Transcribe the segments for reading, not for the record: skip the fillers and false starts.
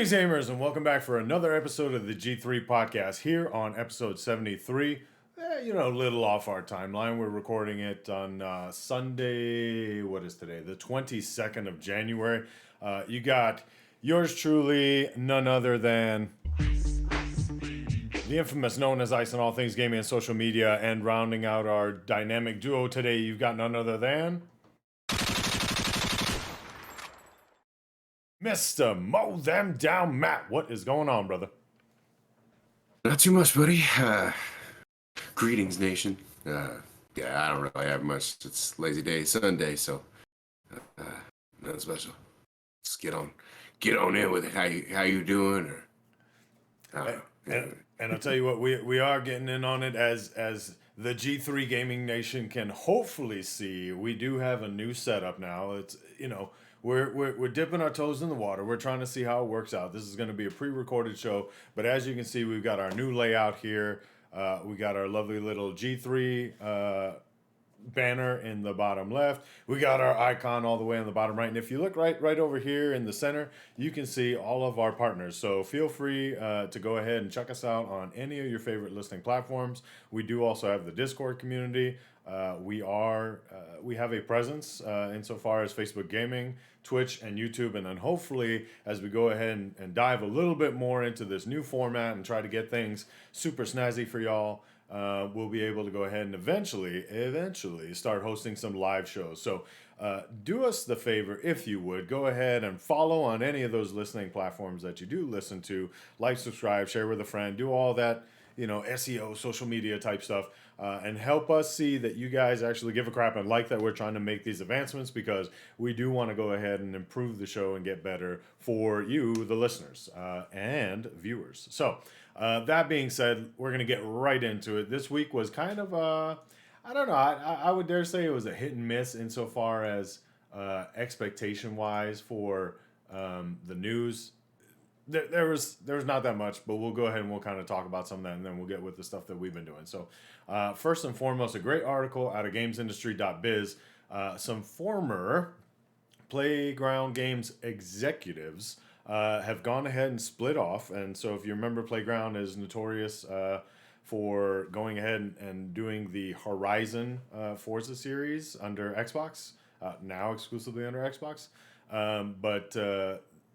Greetings, gamers, and welcome back for another episode of the G3 podcast here on episode 73. A little off our timeline. We're recording it on Sunday. What is today? The 22nd of January. You got yours truly, none other than the infamous known as Ice on all things gaming and social media, and rounding out our dynamic duo today, you've got none other than Mr. MowThemDown Matt. What is going on, brother? Not too much, buddy. Greetings, nation. Yeah, I don't really have much. It's lazy day Sunday, so nothing special. Just get on in with it. How you doing? Or I don't know. And I'll tell you what, we are getting in on it as the G3 Gaming Nation can hopefully see. We do have a new setup now. It's we're dipping our toes in the water. We're trying to see how it works out. This is going to be a pre-recorded show, but as you can see, we've got our new layout here. We got our lovely little G3 banner in the bottom left. We got our icon all the way on the bottom right, and if you look right over here in the center, you can see all of our partners. So feel free to go ahead and check us out on any of your favorite listening platforms. We do also have the Discord community. We have a presence insofar as Facebook Gaming, Twitch, and YouTube, and then hopefully as we go ahead and dive a little bit more into this new format and try to get things super snazzy for y'all, we'll be able to go ahead and eventually start hosting some live shows. So do us the favor, if you would, go ahead and follow on any of those listening platforms that you do listen to, like, subscribe, share with a friend, do all that, SEO, social media type stuff, and help us see that you guys actually give a crap and like that we're trying to make these advancements, because we do want to go ahead and improve the show and get better for you, the listeners and viewers. So that being said, we're going to get right into it. This week was kind of, I don't know, I would dare say it was a hit and miss insofar as expectation-wise for the news. There was not that much, but we'll go ahead and we'll kind of talk about some of that, and then we'll get with the stuff that we've been doing. So first and foremost, a great article out of gamesindustry.biz. Some former Playground Games executives have gone ahead and split off. And so if you remember, Playground is notorious for going ahead and doing the Horizon Forza series under Xbox, now exclusively under Xbox. But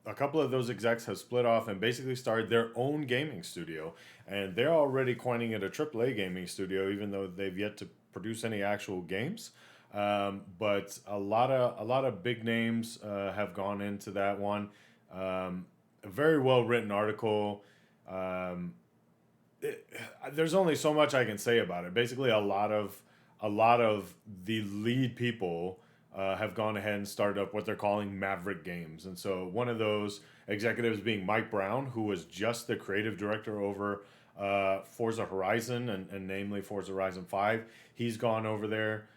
a couple of those execs have split off and basically started their own gaming studio, and they're already coining it a AAA gaming studio, even though they've yet to produce any actual games. But a lot of big names have gone into that one. A very well written article. There's only so much I can say about it. Basically, a lot of the lead people have gone ahead and started up what they're calling Maverick Games. And so one of those executives being Mike Brown, who was just the creative director over Forza Horizon, and namely Forza Horizon 5. He's gone over there.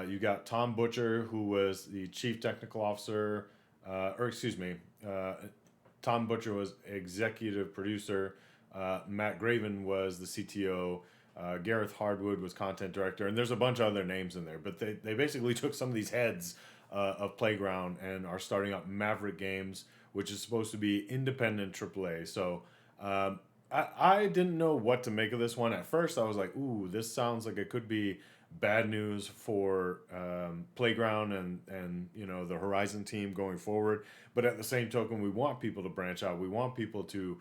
You got Tom Butcher, who was the chief technical officer, Tom Butcher was executive producer. Matt Graven was the CTO. Gareth Hardwood was content director, and there's a bunch of other names in there, but they basically took some of these heads of Playground and are starting up Maverick Games, which is supposed to be independent AAA. So I didn't know what to make of this one. At first, I was like, ooh, this sounds like it could be bad news for Playground and the Horizon team going forward. But at the same token, we want people to branch out. We want people to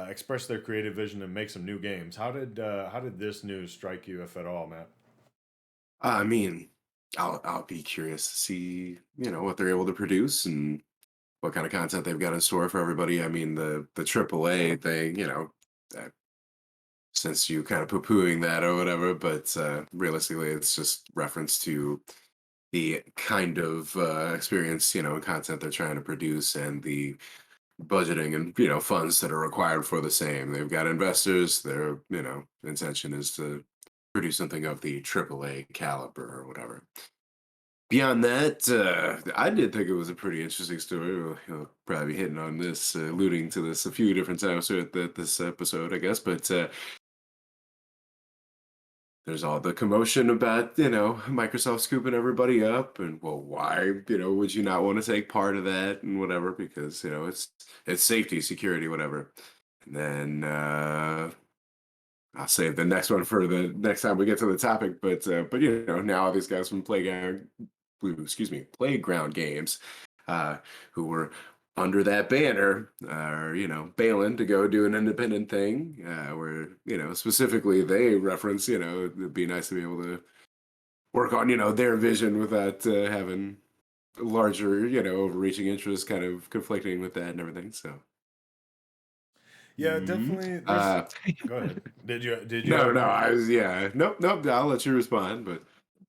express their creative vision and make some new games. How did this news strike you, if at all, Matt? I mean, I'll be curious to see what they're able to produce and what kind of content they've got in store for everybody. I mean, the AAA thing, uh, since you kind of poo-pooing that or whatever, but realistically, it's just reference to the kind of experience, and content they're trying to produce, and the budgeting and funds that are required for the same. They've got investors. Their intention is to produce something of the AAA caliber or whatever. Beyond that, I did think it was a pretty interesting story. We'll probably be hitting on this, alluding to this a few different times throughout this episode, I guess. But there's all the commotion about, Microsoft scooping everybody up, and well, why, would you not want to take part of that and whatever? Because it's safety, security, whatever. And then I'll save the next one for the next time we get to the topic. But now all these guys from Playground Games, who were under that banner, are bailing to go do an independent thing, where specifically they reference, it'd be nice to be able to work on their vision without having larger, overreaching interests kind of conflicting with that and everything. So. Yeah, Mhm. definitely. There's. Go ahead. Did you No, have no, more? I was, yeah, nope, nope. I'll let you respond, but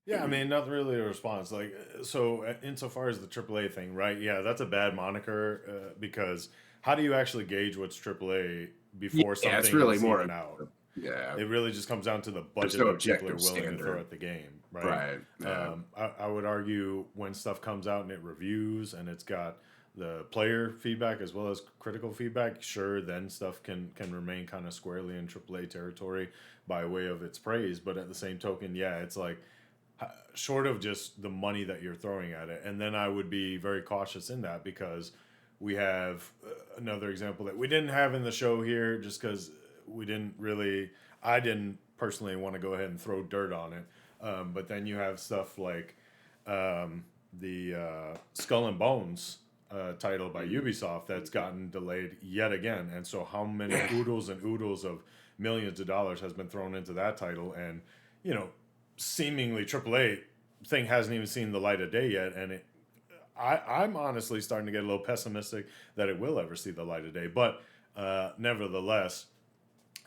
Yeah, I mean, not really a response. Like, so insofar as the AAA thing, right? Yeah, that's a bad moniker because how do you actually gauge what's AAA yeah, before it's something really is more, even out? yeah. It really just comes down to the There's budget no that people are objective willing to throw standard, at the game, right? right? Yeah, I would argue when stuff comes out and it reviews and it's got the player feedback as well as critical feedback, sure, then stuff can remain kind of squarely in AAA territory by way of its praise. But at the same token, yeah, it's like short of just the money that you're throwing at it. And then I would be very cautious in that because we have another example that we didn't have in the show here just because we didn't really, I didn't personally want to go ahead and throw dirt on it. But then you have stuff like the Skull and Bones title by mhm. Ubisoft that's gotten delayed yet again. And so, how many oodles and oodles of millions of dollars has been thrown into that title? And, you know, seemingly AAA thing hasn't even seen the light of day yet. And I'm honestly starting to get a little pessimistic that it will ever see the light of day. But nevertheless,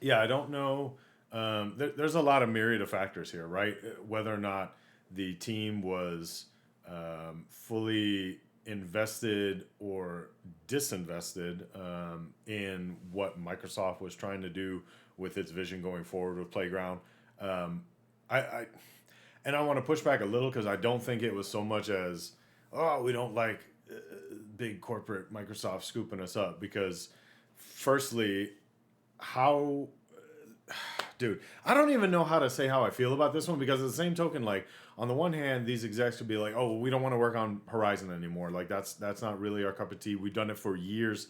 yeah, I don't know. There's a lot of myriad of factors here, right? Whether or not the team was fully invested or disinvested in what Microsoft was trying to do with its vision going forward with Playground. Um, I and I want to push back a little because I don't think it was so much as, oh, we don't like big corporate Microsoft scooping us up because, firstly, how dude, I don't even know how to say how I feel about this one because at the same token, like on the one hand, these execs could be like, "Oh, we don't want to work on Horizon anymore. Like that's not really our cup of tea. We've done it for years,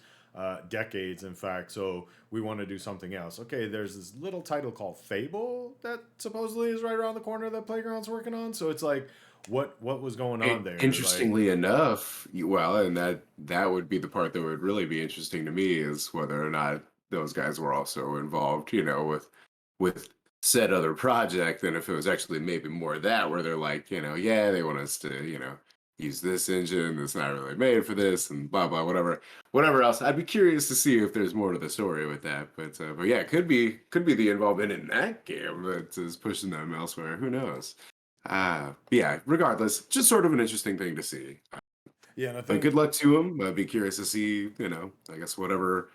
decades, in fact. So we want to do something else." Okay, there's this little title called Fable that supposedly is right around the corner that Playground's working on. So it's like, what was going on there? Like, Interestingly enough, well, and that would be the part that would really be interesting to me is whether or not those guys were also involved, with said other project, and if it was actually maybe more of that where they're like, yeah, they want us to, use this engine that's not really made for this, and blah blah whatever else. I'd be curious to see if there's more to the story with that, but yeah, could be the involvement in that game that is pushing them elsewhere. Who knows? Yeah, regardless, just sort of an interesting thing to see. yeah, and I But think good luck to them. I'd be curious to see, I guess whatever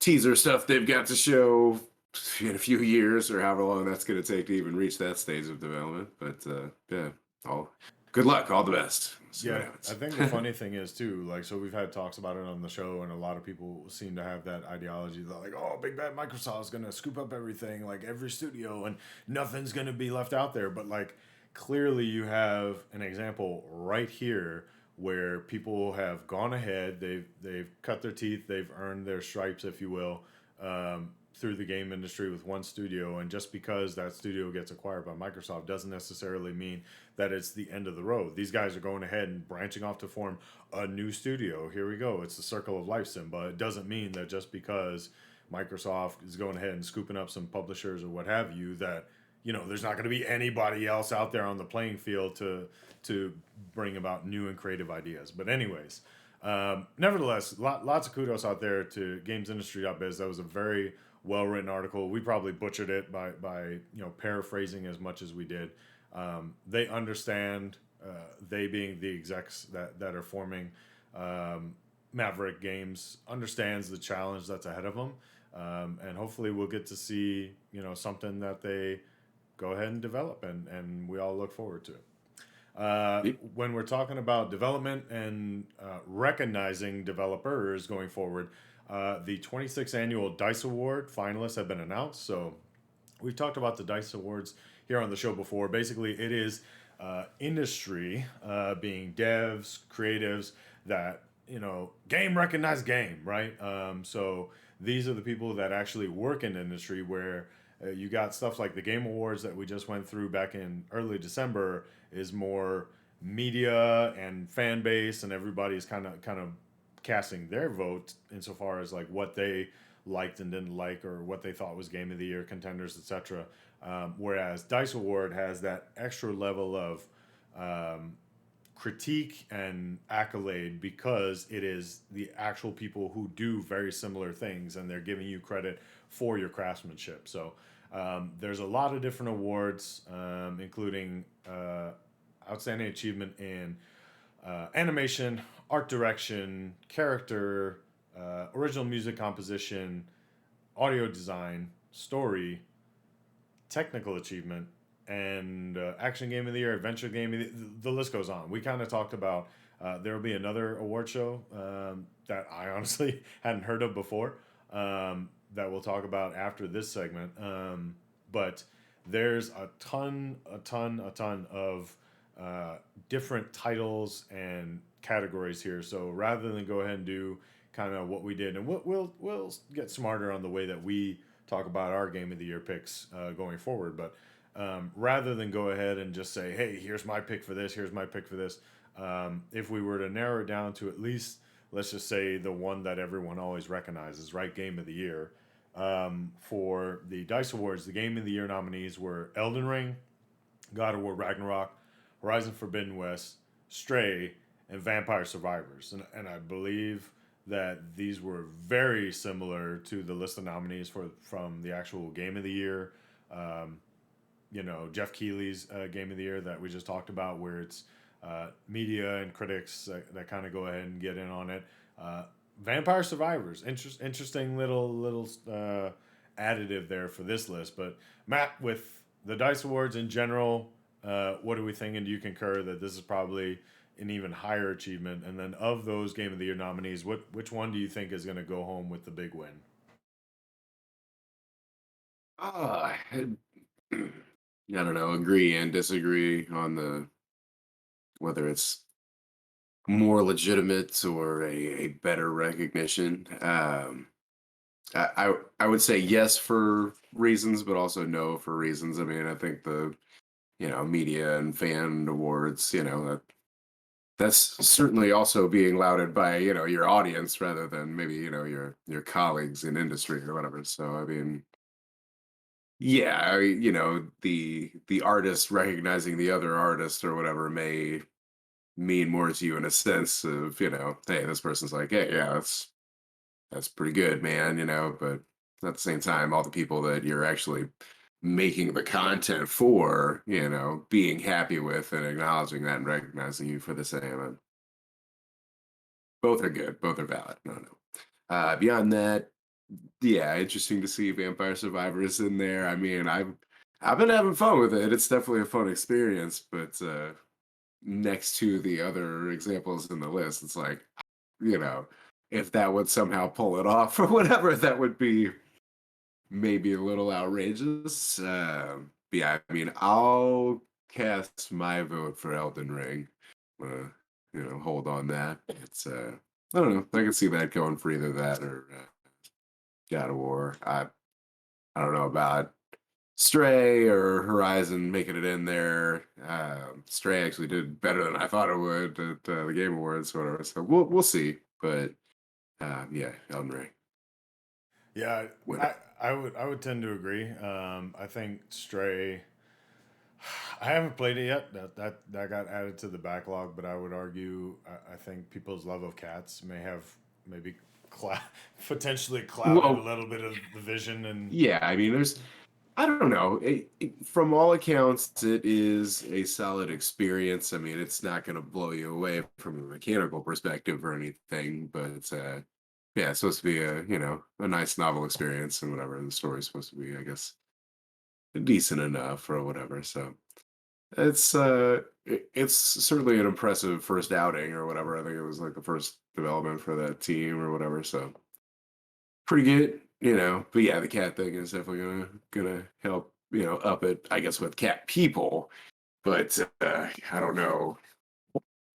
teaser stuff they've got to show in a few years or however long that's going to take to even reach that stage of development. But yeah, all good luck, all the best. See what yeah, I happens. think the funny thing is too, like, so we've had talks about it on the show, and a lot of people seem to have that ideology that, like, oh, big bad Microsoft's gonna scoop up everything, like every studio, and nothing's gonna be left out there. But like, clearly, you have an example right here where people have gone ahead, they've cut their teeth, they've earned their stripes, if you will, through the game industry with one studio, and just because that studio gets acquired by Microsoft doesn't necessarily mean that it's the end of the road. These guys are going ahead and branching off to form a new studio. Here we go. It's the circle of life, Simba. It doesn't mean that just because Microsoft is going ahead and scooping up some publishers or what have you, that there's not going to be anybody else out there on the playing field to bring about new and creative ideas. But anyways, nevertheless, lots of kudos out there to GamesIndustry.biz. That was a very well written article. We probably butchered it by paraphrasing as much as we did. They understand, they being the execs that are forming Maverick Games, understands the challenge that's ahead of them, and hopefully we'll get to see something that they go ahead and develop, and we all look forward to it. Yep. When we're talking about development and recognizing developers going forward, the 26th annual Dice Award finalists have been announced. So we've talked about the Dice Awards here on the show before. Basically, it is industry, being devs, creatives that game recognized game, right? So these are the people that actually work in the industry where you got stuff like the Game Awards that we just went through back in early December is more media and fan base, and everybody's kind of casting their vote insofar as like what they liked and didn't like, or what they thought was game of the year contenders, etc. Whereas Dice Award has that extra level of um, critique and accolade because it is the actual people who do very similar things and they're giving you credit for your craftsmanship. So there's a lot of different awards, including outstanding achievement in animation, art direction, character, original music composition, audio design, story, technical achievement, and action game of the year, adventure game of the list goes on. We kind of talked about there will be another award show that I honestly hadn't heard of before, that we'll talk about after this segment. But there's a ton of different titles and categories here. So rather than go ahead and do kind of what we did, and we'll get smarter on the way that we talk about our game of the year picks going forward. But rather than go ahead and just say, hey, here's my pick for this, here's my pick for this, if we were to narrow it down to at least, let's just say, the one that everyone always recognizes, right? Game of the year. For the Dice Awards, the Game of the Year nominees were Elden Ring, God of War Ragnarok, Horizon Forbidden West, Stray, and Vampire Survivors. And I believe that these were very similar to the list of nominees from the actual Game of the Year. Um, Jeff Keighley's Game of the Year that we just talked about, where it's media and critics that kind of go ahead and get in on it. Vampire Survivors, interesting little additive there for this list. But Matt, with the Dice Awards in general, what do we think? And do you concur that this is probably an even higher achievement? And then of those Game of the Year nominees, which one do you think is going to go home with the big win? I don't know, agree and disagree on the whether it's more legitimate or a better recognition. I would say yes for reasons, but also no for reasons. I mean, I think the media and fan awards, that's certainly also being lauded by your audience rather than maybe your colleagues in industry or whatever. So I mean, yeah, the artist recognizing the other artist or whatever may mean more to you in a sense of hey, this person's like, hey, yeah, that's pretty good, man, but at the same time, all the people that you're actually making the content for, being happy with and acknowledging that and recognizing you for the same. Both are good, both are valid. No, no. Beyond that, yeah, interesting to see Vampire Survivors in there. I mean, I've been having fun with it. It's definitely a fun experience, but next to the other examples in the list, it's like, you know, if that would somehow pull it off or whatever, that would be maybe a little outrageous. But yeah, I mean, I'll cast my vote for Elden Ring. Uh, hold on that. It's I don't know. I can see that going for either that or God of War. I don't know about Stray or Horizon making it in there. Stray actually did better than I thought it would at the Game Awards, or whatever. So we'll see. But yeah, Elden Ring Yeah, winner. I would tend to agree. I think Stray. I haven't played it yet. That got added to the backlog, but I would argue I think people's love of cats may have maybe clou- potentially clouded a Well, little bit of the vision. And yeah. I mean, there's I don't know. From all accounts, it is a solid experience. I mean, it's not going to blow you away from a mechanical perspective or anything, but yeah, it's supposed to be a nice novel experience and whatever. The story's supposed to be, I guess, decent enough or whatever. So it's certainly an impressive first outing or whatever. I think it was like the first development for that team or whatever. So pretty good. But yeah, the cat thing is definitely gonna help up it, I guess, with cat people. But I don't know.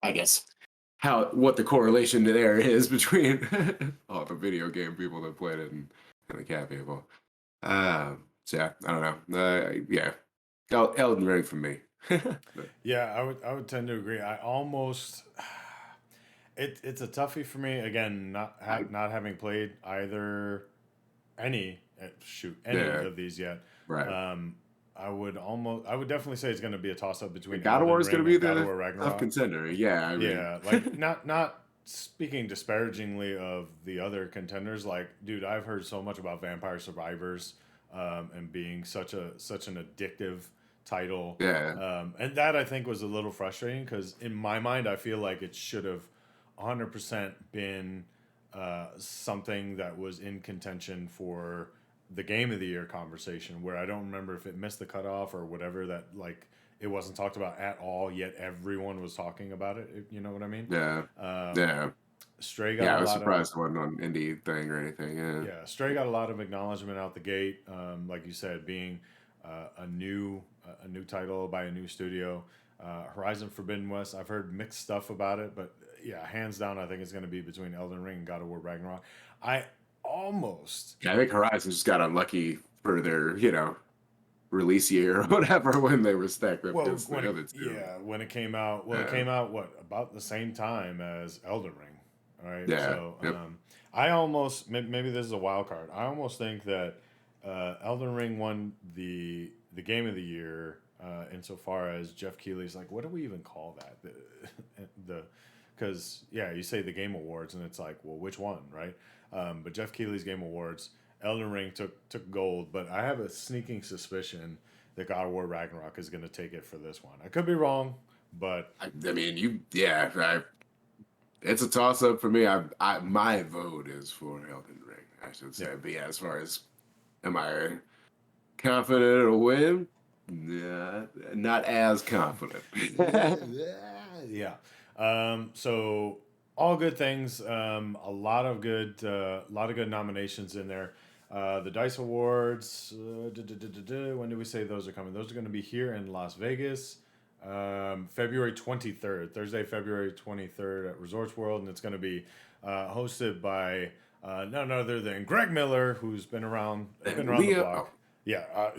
I guess what the correlation there is between all the video game people that played it and the cat people. So yeah, I don't know. Yeah, Elden Ring for me. But, Yeah, I would tend to agree. I almost it's a toughie for me. Again, I, not having played either any yeah, of these yet. right. Um, I would definitely say it's going to be a toss up between God of War Elden is going to Ring be and God of the War tough Ragnarok. contender. Yeah, I mean, Yeah, like not speaking disparagingly of the other contenders. Like, dude, I've heard so much about Vampire Survivors, and being such an addictive title, yeah, and that I think was a little frustrating because in my mind I feel like it should have 100% been something that was in contention for the game of the year conversation. Where I don't remember if it missed the cutoff or whatever, that like it wasn't talked about at all, yet everyone was talking about it. You know what I mean? yeah, Um, yeah, Stray got yeah. a I was lot of surprised it wasn't on indie thing or anything. Yeah, yeah, Stray got a lot of acknowledgement out the gate. Like you said, being a new title by a new studio. Horizon Forbidden West. I've heard mixed stuff about it, but yeah, hands down, I think it's going to be between Elden Ring and God of War Ragnarok. I almost yeah. I think Horizon just got unlucky for their release year or whatever when they were stacked up well against when the it other two. yeah when it came out. Well, it Yeah, came out what about the same time as Elden Ring, all right? yeah, So yep. I almost maybe this is a wild card. I almost think that Elden Ring won the game of the year, insofar as Jeff Keighley's like, what do we even call that? The because yeah, you say the Game Awards and it's like, well, which one, right? But Jeff Keighley's Game Awards, Elden Ring took gold, but I have a sneaking suspicion that God of War Ragnarok is going to take it for this one. I could be wrong, but I mean, it's a toss up for me. My vote is for Elden Ring, I should yeah, say. But yeah, as far as am I confident it'll win? Nah, not as confident. yeah. So all good things. A lot of good nominations in there. The Dice Awards. When do we say those are coming? Those are going to be here in Las Vegas, February 23rd, Thursday, February 23rd at Resorts World, and it's going to be hosted by none other than Greg Miller, who's been And around the block. Leo. Yeah,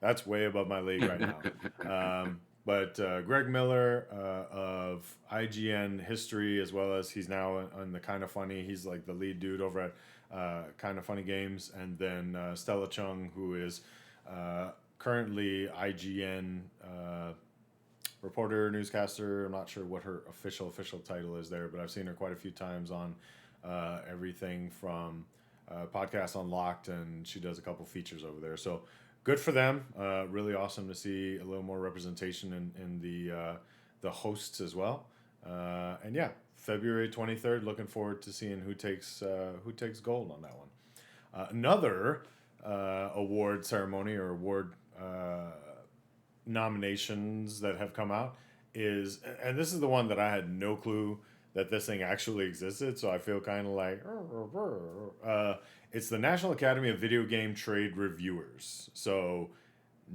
that's way above my league right now. But Greg Miller of IGN History, as well as he's now on the Kind of Funny. He's like the lead dude over at Kind of Funny Games, and then Stella Chung, who is currently IGN reporter, newscaster. I'm not sure what her official title is there, but I've seen her quite a few times on everything from Podcast Unlocked, and she does a couple features over there. So good for them. Really awesome to see a little more representation in the hosts as well. And yeah, February 23rd. Looking forward to seeing who takes gold on that one. Another award ceremony or award nominations that have come out is, and this is the one that I had no clue that this thing actually existed, so I feel kind of like it's the National Academy of Video Game Trade Reviewers. So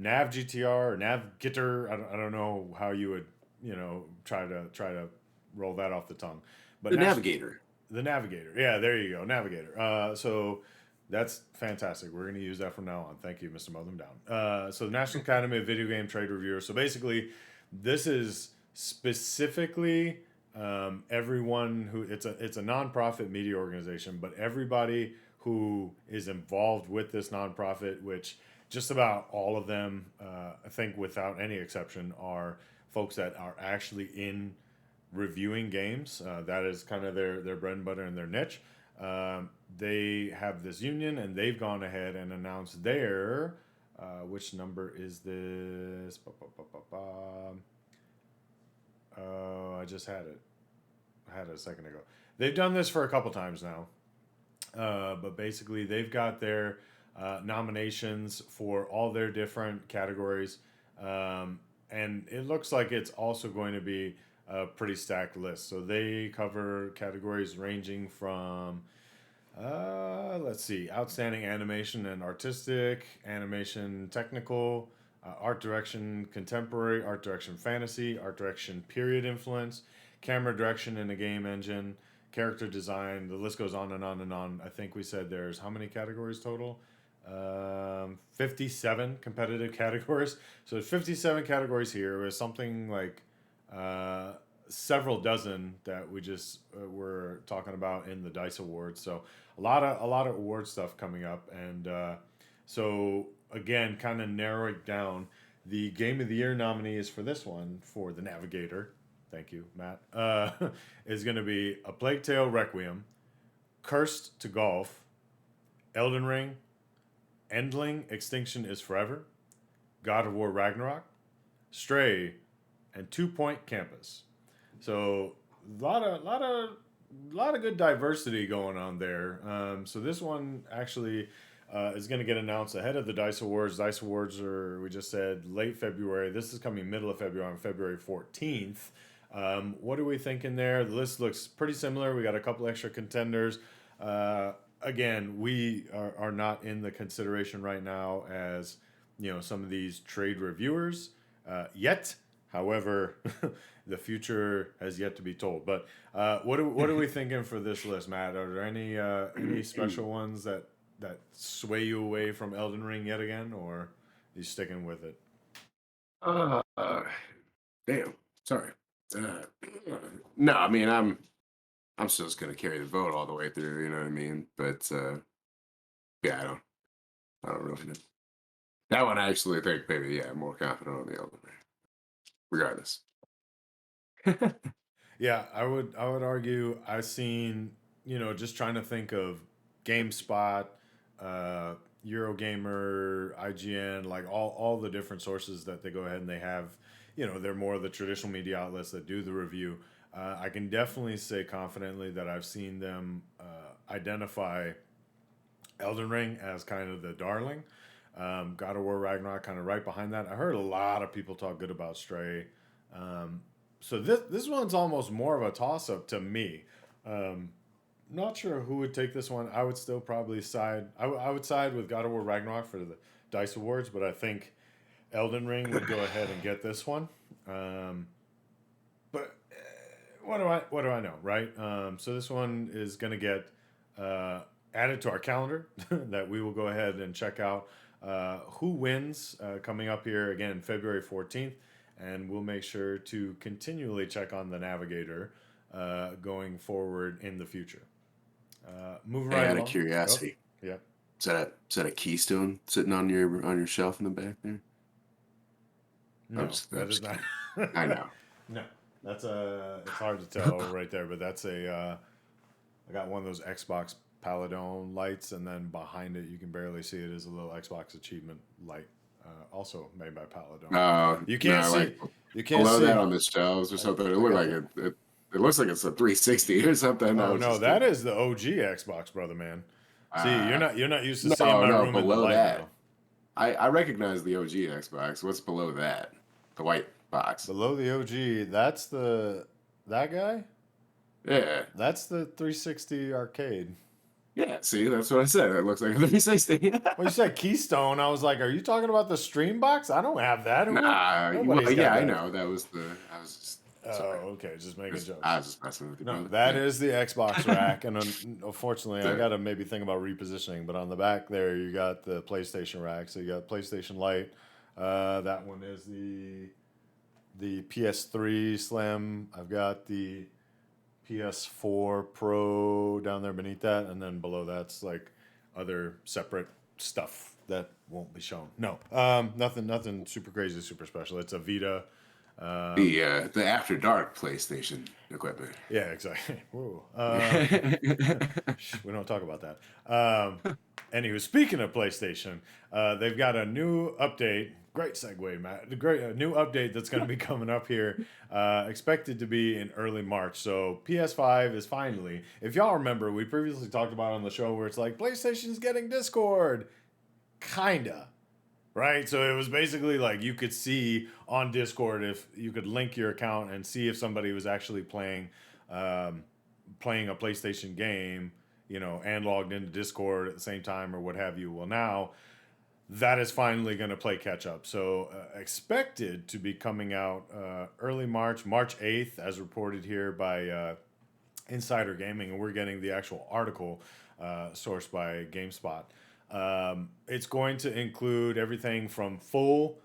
NAVGTR or NAVGTR, I don't know how you would try to roll that off the tongue, but The Navigator. the Navigator. Yeah, there you go, Navigator. So that's fantastic. We're going to use that from now on. Thank you, Mr. MowThemDown. So the National Academy of Video Game Trade Reviewers. So basically, this is specifically everyone who it's a nonprofit media organization, but everybody who is involved with this nonprofit, which just about all of them, I think without any exception, are folks that are actually in reviewing games. That is kind of their bread and butter and their niche. They have this union, and they've gone ahead and announced their which number is this? Oh, I just had it. I had it a second ago. They've done this for a couple times now, but basically they've got their nominations for all their different categories, and it looks like it's also going to be a pretty stacked list. So they cover categories ranging from Let's see. Outstanding animation and artistic, animation technical, art direction contemporary, art direction fantasy, art direction period influence, camera direction in a game engine, character design. The list goes on and on and on. I think we said there's how many categories total? 57 competitive categories. So there's 57 categories here. There's something like uh, several dozen that we just were talking about in the Dice Awards. So a lot of award stuff coming up, and so again, kind of narrowing down the Game of the Year nominees for this one for the Navigator. Thank you, Matt. Is going to be A Plague Tale Requiem, Cursed to Golf, Elden Ring, Endling Extinction is Forever, God of War Ragnarok, Stray, and 2 Point Campus. So a lot of good diversity going on there. So this one actually is going to get announced ahead of the Dice Awards. Dice Awards are, we just said, late February. This is coming middle of February on February 14th. What are we thinking there? The list looks pretty similar. We got a couple extra contenders. Again, we are not in the consideration right now as some of these trade reviewers yet. However, the future has yet to be told. But what are we thinking for this list, Matt? Are there any special ones that sway you away from Elden Ring yet again, or are you sticking with it? Uh, damn. Sorry. Uh, no, I mean I'm still just gonna carry the vote all the way through. You know what I mean? But yeah, I don't really know. That one I actually think maybe I'm more confident on the Elden Ring, regardless. Yeah, I would argue I've seen, just trying to think of GameSpot, uh, Eurogamer, IGN, like all the different sources that they go ahead and they have, they're more of the traditional media outlets that do the review. I can definitely say confidently that I've seen them identify Elden Ring as kind of the darling. God of War Ragnarok kind of right behind that. I heard a lot of people talk good about Stray. Um, so this one's almost more of a toss up to me. Um, Not sure who would take this one. I would still probably side. I would side with God of War Ragnarok for the Dice Awards, but I think Elden Ring would go ahead and get this one. But what do I know, right? So this one is going to get uh, added to our calendar that we will go ahead and check out who wins coming up here again February 14th, and we'll make sure to continually check on the Navigator going forward in the future. Moving Hey, right out of along. Oh, curiosity, yeah. is that a keystone sitting on your shelf in the back there? I'm No, just I'm that is just not. kidding. I know. No, that's a. It's hard to tell right there, but that's a. I got one of those Xbox Paladone lights, and then behind it, you can barely see it is a little Xbox achievement light, also made by Paladone. You can't No, like see. You can't below that see. on the shelves or something. It I looked got like the. it looks like it's a 360 or something. I Oh was no, just that kidding. is the OG Xbox, brother man. See, you're Uh, not used to seeing no, my no, room in the below light that. now. I recognize the OG Xbox. What's below that? The white box. Below the OG, that's that guy. Yeah. That's the 360 arcade. Yeah, see, that's what I said. It looks like a 360. Well, you said Keystone. I was like, are you talking about the Stream Box? I don't have that. Who? Nah, well, Nobody's got yeah, I that. know. That was the. I was just sorry. Oh, okay. Just making I jokes. was just messing with you, No, brother. that Yeah. is the Xbox rack, and unfortunately, I The, gotta maybe think about repositioning. But on the back there, you got the PlayStation rack. So you got PlayStation Lite. That one is the PS3 Slim. I've got the PS4 Pro down there beneath that, and then below that's like other separate stuff that won't be shown. No, nothing super crazy, super special. It's a Vita. Um, the After Dark PlayStation equipment. yeah, exactly. Whoa. We don't talk about that. Anywho, speaking of PlayStation, they've got a new update. Great segue, Matt. The great new update that's going to be coming up here, expected to be in early March. So PS5 is finally. If y'all remember, we previously talked about on the show where it's like PlayStation's getting Discord, kinda. Right, so it was basically like you could see on Discord if you could link your account and see if somebody was actually um, playing a PlayStation game, and logged into Discord at the same time or what have you. Well, now that is finally going to play catch up. So expected to be coming out early March 8th, as reported here by Insider Gaming, and we're getting the actual article sourced by GameSpot. It's going to include everything from full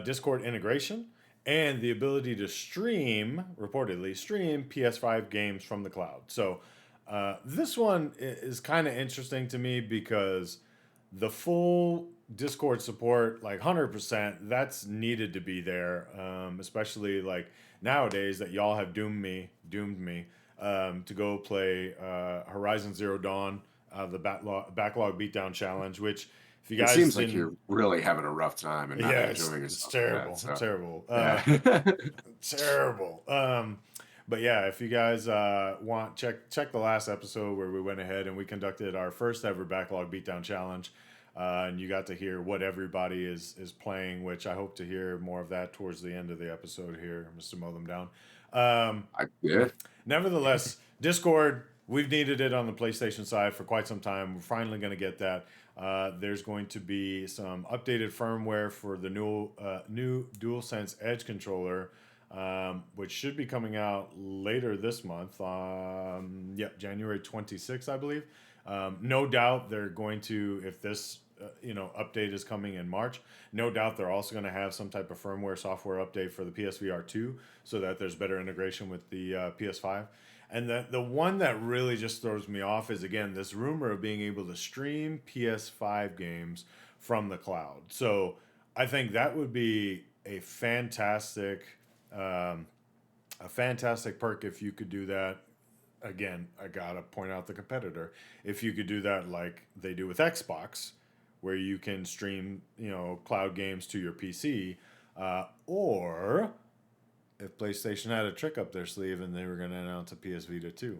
Discord integration and the ability to reportedly stream PS5 games from the cloud. So this one is kind of interesting to me because the full Discord support, like 100%, that's needed to be there, especially like nowadays that y'all have doomed me to go play Horizon Zero Dawn, the backlog beatdown challenge. Which, if you It guys seems like didn't, you're really having a rough time and not yeah, it's enjoying it's yourself with that. terrible, So terrible, yeah. terrible. But yeah, if you guys want, check the last episode where we went ahead and we conducted our first ever backlog beatdown challenge. And you got to hear what everybody is playing, which I hope to hear more of that towards the end of the episode here, Mr. MowThemDown. Yeah. Nevertheless, Discord, we've needed it on the PlayStation side for quite some time. We're finally going to get that. There's going to be some updated firmware for the new DualSense Edge controller, which should be coming out later this month. January 26th, I believe. No doubt they're going to, if this update is coming in March, no doubt they're also going to have some type of firmware software update for the PSVR 2 so that there's better integration with the PS5. And the one that really just throws me off is, again, this rumor of being able to stream PS5 games from the cloud. So I think that would be um, a fantastic perk if you could do that. Again, I gotta point out the competitor. If you could do that like they do with Xbox, where you can stream, cloud games to your PC, or if PlayStation had a trick up their sleeve and they were going to announce a PS Vita 2,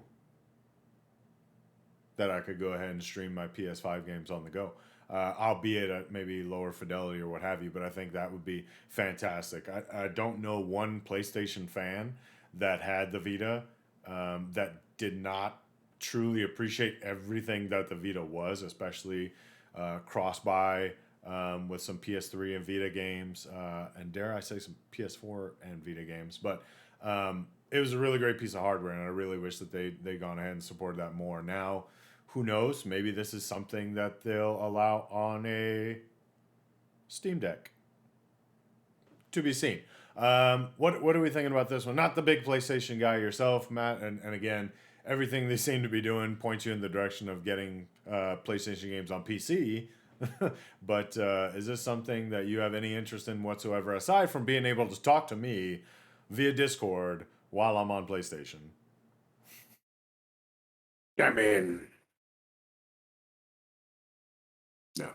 that I could go ahead and stream my PS5 games on the go, albeit at maybe lower fidelity or what have you. But I think that would be fantastic. I don't know one PlayStation fan that had the Vita that did not truly appreciate everything that the Vita was, especially cross buy with some PS3 and Vita games, and dare I say some PS4 and Vita games. But it was a really great piece of hardware, and I really wish that they gone ahead and supported that more. Now, who knows? Maybe this is something that they'll allow on a Steam Deck. To be seen. What are we thinking about this one? Not the big PlayStation guy yourself, Matt, and again, everything they seem to be doing points you in the direction of getting PlayStation games on PC. But is this something that you have any interest in whatsoever, aside from being able to talk to me via Discord while I'm on PlayStation? I mean, no.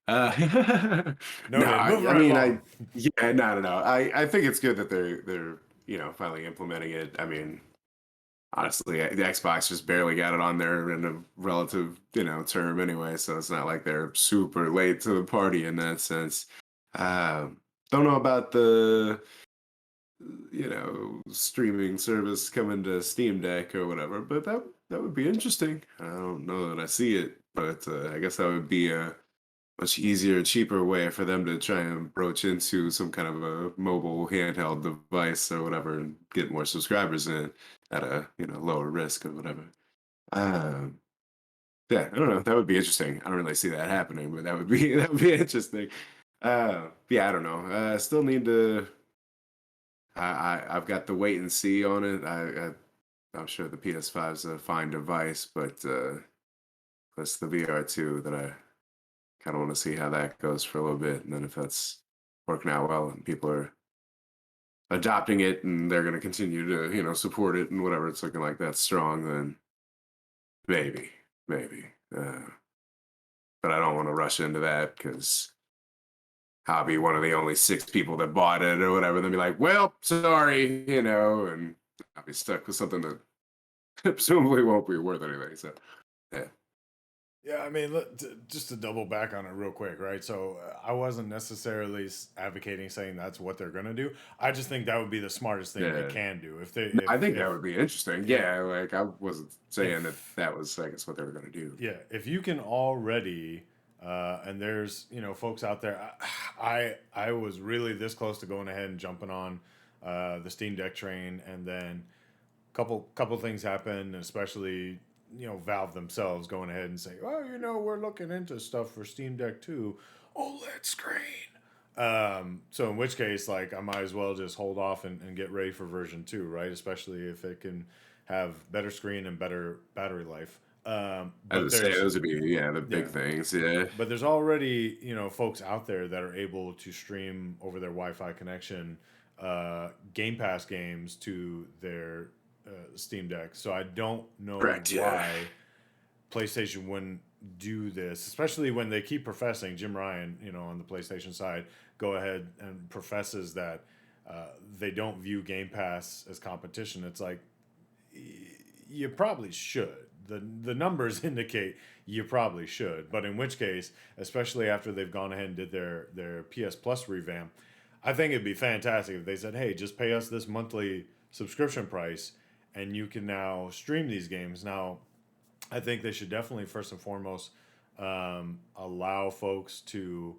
No, Noted. Moving I right mean, along. yeah, no. I think it's good that they're finally implementing it. I mean, honestly, the Xbox just barely got it on there in a relative term anyway, so it's not like they're super late to the party in that sense. Um, don't know about the streaming service coming to Steam Deck or whatever, but that would be interesting. I don't know that I see it, but I guess that would be a much easier, cheaper way for them to try and broach into some kind of a mobile handheld device or whatever and get more subscribers in at a lower risk or whatever. Um, yeah, I don't know. That would be interesting. I don't really see that happening, but that would be that would be interesting. Yeah, I don't know. Still need to. I've got the wait and see on it. I'm sure the PS5 is a fine device, but plus the VR2 that I kind of want to see how that goes for a little bit, and then if that's working out well and people are adopting it and they're going to continue to support it and whatever it's looking like that's strong, then maybe. But I don't want to rush into that because I'll be one of the only 6 people that bought it or whatever. Then be like, well, sorry, and I'll be stuck with something that presumably won't be worth anything. So yeah. Yeah, I mean, just to double back on it real quick, right? So I wasn't necessarily advocating saying that's what they're gonna do. I just think that would be the smartest thing they Yeah. can do if they No, I think that would be interesting. yeah Yeah, like I wasn't saying that if that was, I guess, what they were going to do. yeah if you can already and there's folks out there. I was really this close to going ahead and jumping on the Steam Deck train, and then couple things happen, especially Valve themselves going ahead and saying, "Oh, we're looking into stuff for Steam Deck too, OLED screen." So in which case, like, I might as well just hold off and get ready for version 2, right? Especially if it can have better screen and better battery life. I But would say there's those would be, yeah, the big yeah, things. Yeah. but there's already folks out there that are able to stream over their Wi-Fi connection Game Pass games to their Steam Deck. So I don't know Correct. Yeah. why PlayStation wouldn't do this, especially when they keep professing. Jim Ryan, on the PlayStation side, go ahead and professes that they don't view Game Pass as competition. It's like, you probably should. The numbers indicate you probably should, but in which case, especially after they've gone ahead and did their PS Plus revamp, I think it'd be fantastic if they said, "Hey, just pay us this monthly subscription price, and you can now stream these games." Now, I think they should definitely first and foremost allow folks to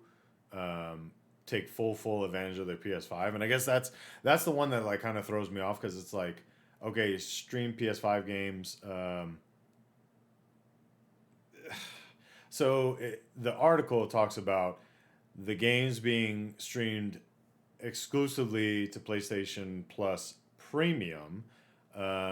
take full advantage of their PS5, and I guess that's the one that like kind of throws me off because it's like, okay, stream PS5 games. The article talks about the games being streamed exclusively to PlayStation Plus Premium,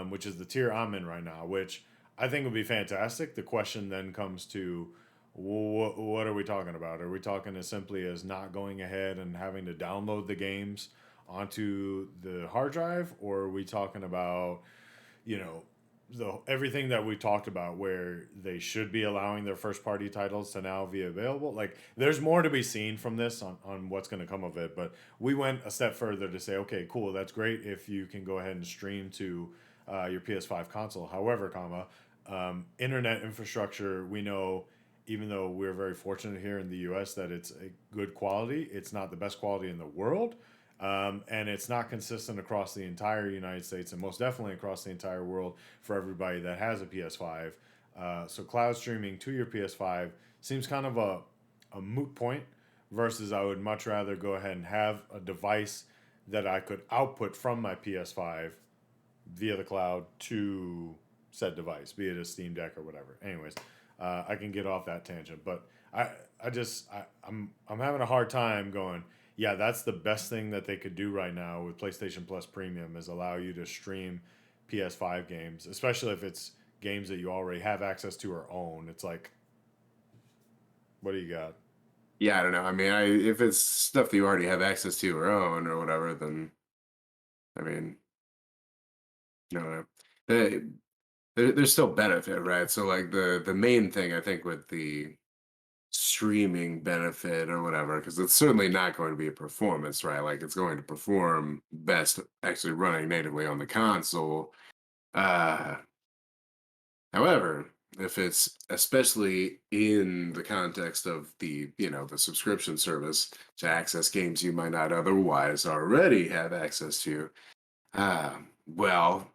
which is the tier I'm in right now, which I think would be fantastic. The question then comes to, what are we talking about? Are we talking as simply as not going ahead and having to download the games onto the hard drive, or are we talking about, you know, the everything that we talked about where they should be allowing their first party titles to now be available? Like, there's more to be seen from this on what's going to come of it, but we went a step further to say, okay, cool, that's great if you can go ahead and stream to your PS5 console. However, internet infrastructure, we know, even though we're very fortunate here in the US that it's a good quality, it's not the best quality in the world. And it's not consistent across the entire United States, and most definitely across the entire world for everybody that has a PS5. So cloud streaming to your PS5 seems kind of a moot point, versus I would much rather go ahead and have a device that I could output from my PS5 via the cloud to said device, be it a Steam Deck or whatever. Anyways, I can get off that tangent, but I'm having a hard time going. Yeah, that's the best thing that they could do right now with PlayStation Plus Premium, is allow you to stream PS5 games, especially if it's games that you already have access to or own. It's like, what do you got? Yeah, I don't know. I mean, if it's stuff that you already have access to or own or whatever, then I mean, no. Uh, there's still benefit, right? So like the main thing I think with the streaming benefit or whatever, because it's certainly not going to be a performance, right? Like it's going to perform best actually running natively on the console. Uh, However, if it's especially in the context of the subscription service to access games you might not otherwise already have access to, well,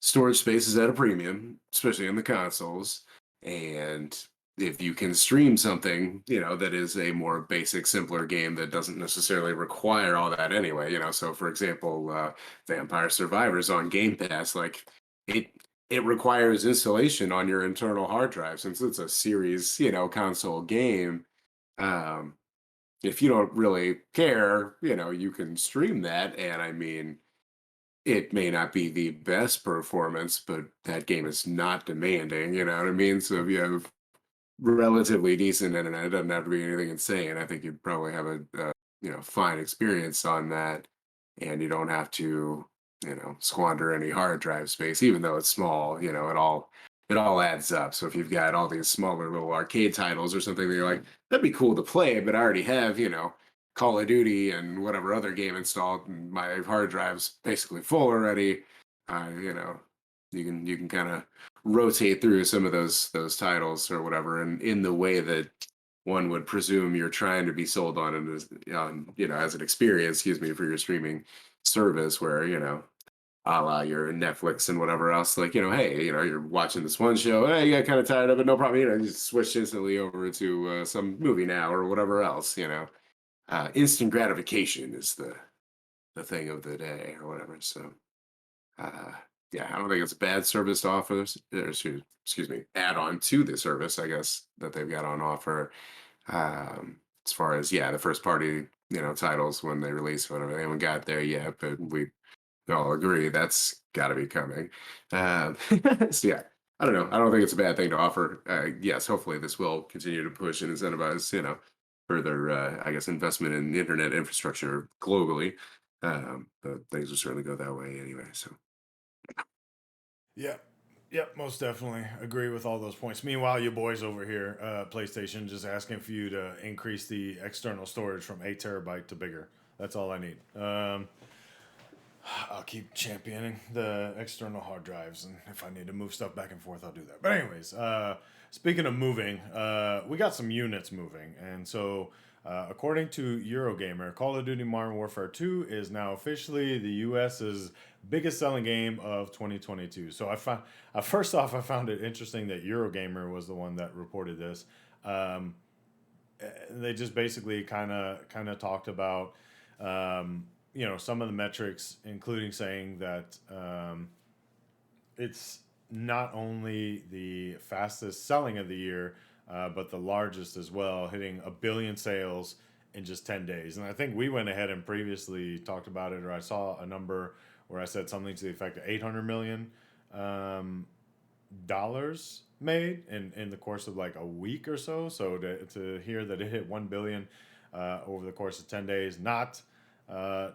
storage space is at a premium, especially in the consoles. And if you can stream something, that is a more basic, simpler game that doesn't necessarily require all that anyway, so for example, Vampire Survivors on Game Pass, like it it requires installation on your internal hard drive since it's a series, console game. Um, if you don't really care, you can stream that. And I mean, it may not be the best performance, but that game is not demanding, you know what I mean? So if you have relatively decent internet, it doesn't have to be anything insane. I think you'd probably have a fine experience on that, and you don't have to, squander any hard drive space, even though it's small. It all adds up. So if you've got all these smaller little arcade titles or something that you're like, that'd be cool to play, but I already have, Call of Duty and whatever other game installed, and my hard drive's basically full already. Uh, you know, you can kind of rotate through some of those titles or whatever, and in the way that one would presume you're trying to be sold on it as on as an experience, excuse me, for your streaming service, where a la your Netflix and whatever else, like, hey, you're watching this one show, hey, you got kind of tired of it, no problem, you just switch instantly over to some movie now or whatever else, instant gratification is the thing of the day or whatever. So, uh, yeah, I don't think it's a bad service to offer, excuse me, add on to the service, I guess, that they've got on offer. As far as, yeah, the first party, titles when they release, whatever, they haven't got there yet, but we all agree that's got to be coming. Um, so yeah, I don't know. I don't think it's a bad thing to offer. Yes, hopefully this will continue to push and incentivize, further, I guess, investment in internet infrastructure globally. But things will certainly go that way anyway. So Yeah. Yep, most definitely agree with all those points. Meanwhile, your boys over here, PlayStation, just asking for you to increase the external storage from 8 terabyte to bigger. That's all I need. I'll keep championing the external hard drives, and if I need to move stuff back and forth, I'll do that. But anyways, speaking of moving, we got some units moving, and so according to Eurogamer, Call of Duty Modern Warfare 2 is now officially the U.S.'s biggest selling game of 2022. So first off, I found it interesting that Eurogamer was the one that reported this. Um, they just basically kind of talked about some of the metrics, including saying that it's not only the fastest selling of the year, but the largest as well, hitting a billion sales in just 10 days. And I think we went ahead and previously talked about it, or I saw a number where I said something to the effect of 800 million um, dollars made in the course of like a week or so. So to hear that it hit 1 billion over the course of 10 days, not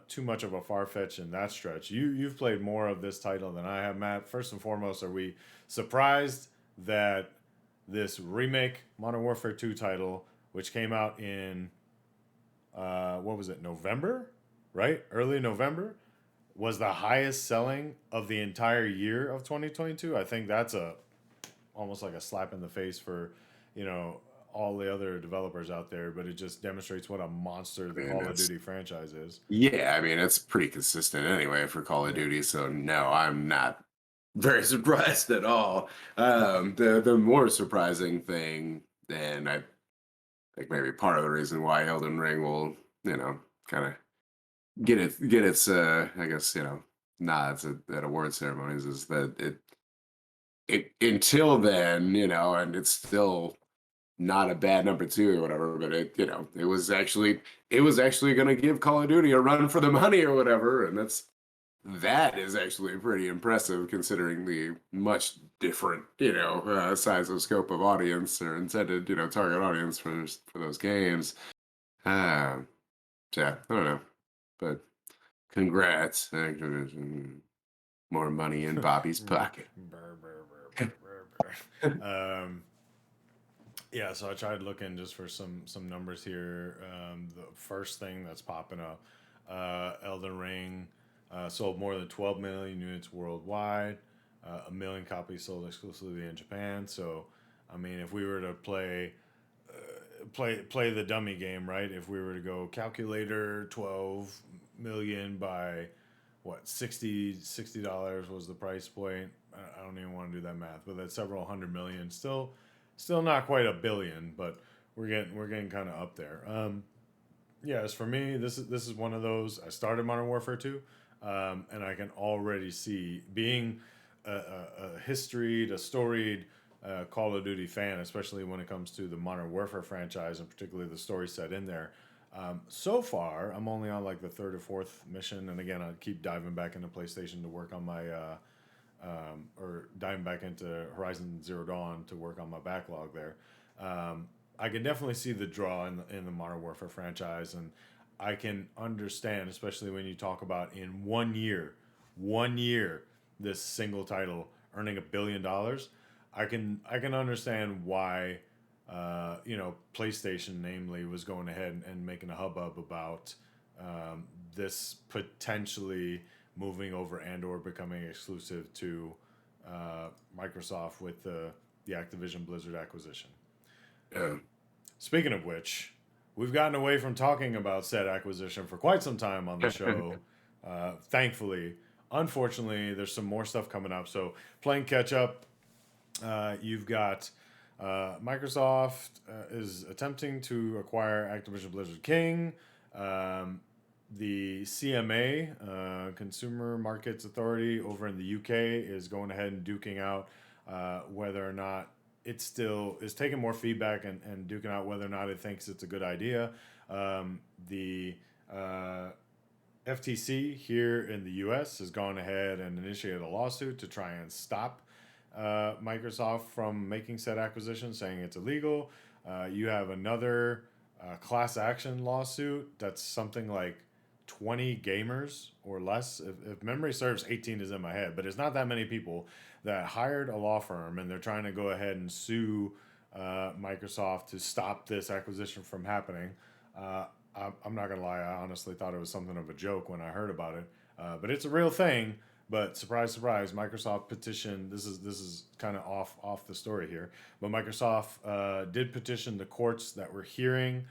too much of a far fetch in that stretch. You've played more of this title than I have, Matt. First and foremost, are we surprised that this remake Modern Warfare 2 title, which came out in what was it, November, right? Early November, was the highest selling of the entire year of 2022? I think that's a almost like a slap in the face for, you know, all the other developers out there, but it just demonstrates what a monster I the mean, Call of it's Duty franchise is. yeah, I mean, it's pretty consistent anyway for Call of Yeah. Duty. So no, I'm not very surprised at all. The more surprising thing, and I think maybe part of the reason why Elden Ring will, kind of get its I guess, nods at award ceremonies, is that it until then, and it's still not a bad number two or whatever, but it was actually going to give Call of Duty a run for the money or whatever, and that is actually pretty impressive considering the much different, size of scope of audience or intended, target audience for those games. Uh, so yeah, I don't know, but congrats, Activision. More money in Bobby's pocket. Brr, brr, brr, brr, brr, brr. Yeah, so I tried looking just for some numbers here. The first thing that's popping up, Elden Ring sold more than 12 million units worldwide. A million copies sold exclusively in Japan. So, I mean, if we were to play the dummy game, right? If we were to go calculator 12 million by what, 60 dollars was the price point. I don't even want to do that math, but that's several hundred million. Still not quite a billion, but we're getting kind of up there. Yeah, as for me, this is one of those. I started Modern Warfare 2, and I can already see being a historied, a storied Call of Duty fan, especially when it comes to the Modern Warfare franchise and particularly the story set in there. So far, I'm only on like the third or fourth mission, and again, I keep diving back into PlayStation to work on my or diving back into Horizon Zero Dawn to work on my backlog there. I can definitely see the draw in the Modern Warfare franchise, and I can understand, especially when you talk about in 1 year, this single title earning $1 billion. I can understand why PlayStation namely was going ahead and making a hubbub about this potentially moving over and or becoming exclusive to Microsoft with the Activision Blizzard acquisition. Yeah. Speaking of which, we've gotten away from talking about said acquisition for quite some time on the show. Thankfully, unfortunately, there's some more stuff coming up. So playing catch up, you've got Microsoft is attempting to acquire Activision Blizzard King. The CMA, Consumer Markets Authority over in the UK, is going ahead and duking out whether or not it still is taking more feedback and duking out whether or not it thinks it's a good idea. The FTC here in the US has gone ahead and initiated a lawsuit to try and stop Microsoft from making said acquisition, saying it's illegal. You have another class action lawsuit that's something like 20 gamers or less. If memory serves, 18 is in my head, but it's not that many people that hired a law firm and they're trying to go ahead and sue Microsoft to stop this acquisition from happening. I'm not gonna lie, I honestly thought it was something of a joke when I heard about it, but it's a real thing. But surprise, surprise, Microsoft petitioned. This is kind of off the story here, but Microsoft did petition the courts that were hearing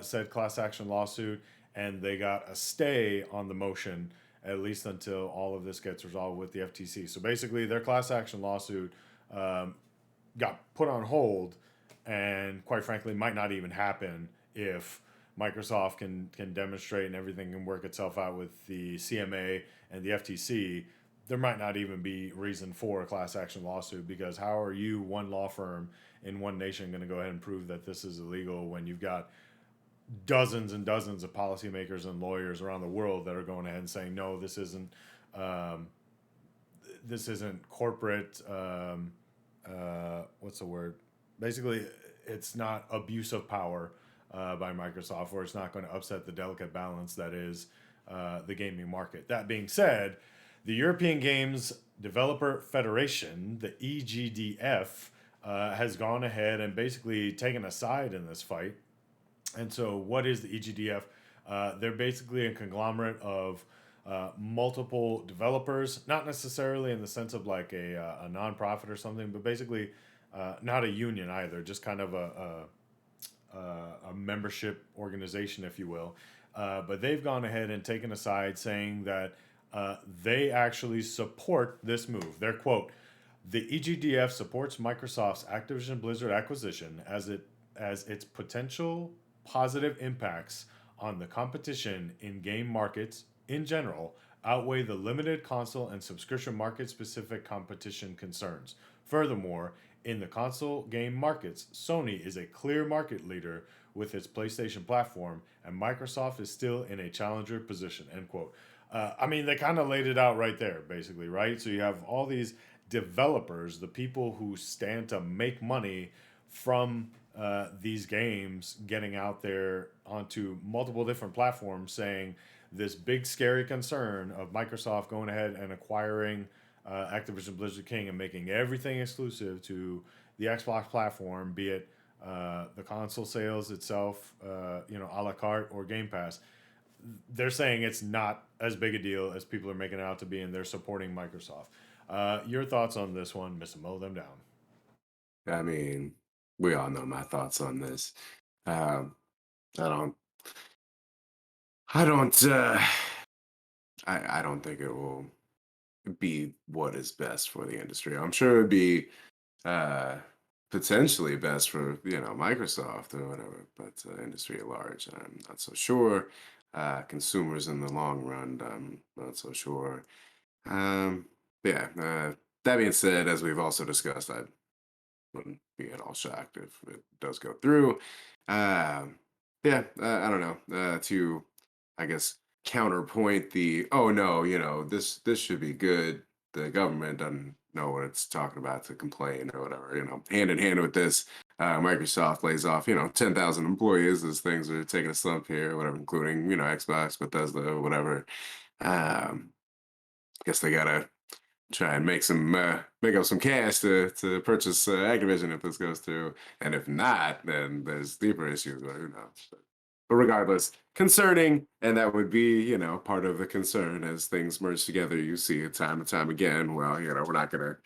said class action lawsuit, and they got a stay on the motion at least until all of this gets resolved with the FTC. So basically, their class action lawsuit got put on hold, and quite frankly, might not even happen if Microsoft can demonstrate and everything can work itself out with the CMA and the FTC. There might not even be reason for a class action lawsuit, because how are you, one law firm in one nation, going to go ahead and prove that this is illegal when you've got dozens and dozens of policymakers and lawyers around the world that are going ahead and saying no, um, this isn't corporate. What's the word? Basically, it's not abuse of power by Microsoft, or it's not going to upset the delicate balance that is the gaming market. That being said, the European Games Developer Federation, the EGDF, has gone ahead and basically taken a side in this fight. And so, what is the EGDF? They're basically a conglomerate of multiple developers, not necessarily in the sense of like a nonprofit or something, but basically not a union either, just kind of a membership organization, if you will. But they've gone ahead and taken a side, saying that they actually support this move. Their quote: "The EGDF supports Microsoft's Activision Blizzard acquisition as its potential positive impacts on the competition in game markets in general outweigh the limited console and subscription market specific competition concerns. Furthermore, in the console game markets, Sony is a clear market leader with its PlayStation platform, and Microsoft is still in a challenger position." End quote. I mean, they kind of laid it out right there, basically, right? So you have all these developers, the people who stand to make money from these games, getting out there onto multiple different platforms, saying this big scary concern of Microsoft going ahead and acquiring Activision Blizzard King and making everything exclusive to the Xbox platform, be it the console sales itself, a la carte or Game Pass. They're saying it's not as big a deal as people are making it out to be, and they're supporting Microsoft. Your thoughts on this one, Mr. Mow Them Down? I mean, we all know my thoughts on this. Um, I don't, I don't, I don't think it will be what is best for the industry. I'm sure it'd be uh, potentially best for Microsoft or whatever, but industry at large, I'm not so sure. Consumers in the long run, I'm not so sure. Um, yeah. That being said, as we've also discussed, I wouldn't be at all shocked if it does go through. Um, yeah, I don't know. To, I guess, counterpoint the, oh no, this should be good. The government doesn't know what it's talking about to complain or whatever. Hand in hand with this, Microsoft lays off 10,000 employees as things are taking a slump here, whatever, including Xbox, Bethesda, whatever. Guess they gotta try and make up some cash to purchase Activision if this goes through, and if not, then there's deeper issues. But who knows? regardless, concerning, and that would be, part of the concern as things merge together. You see it time and time again. Well, we're not going to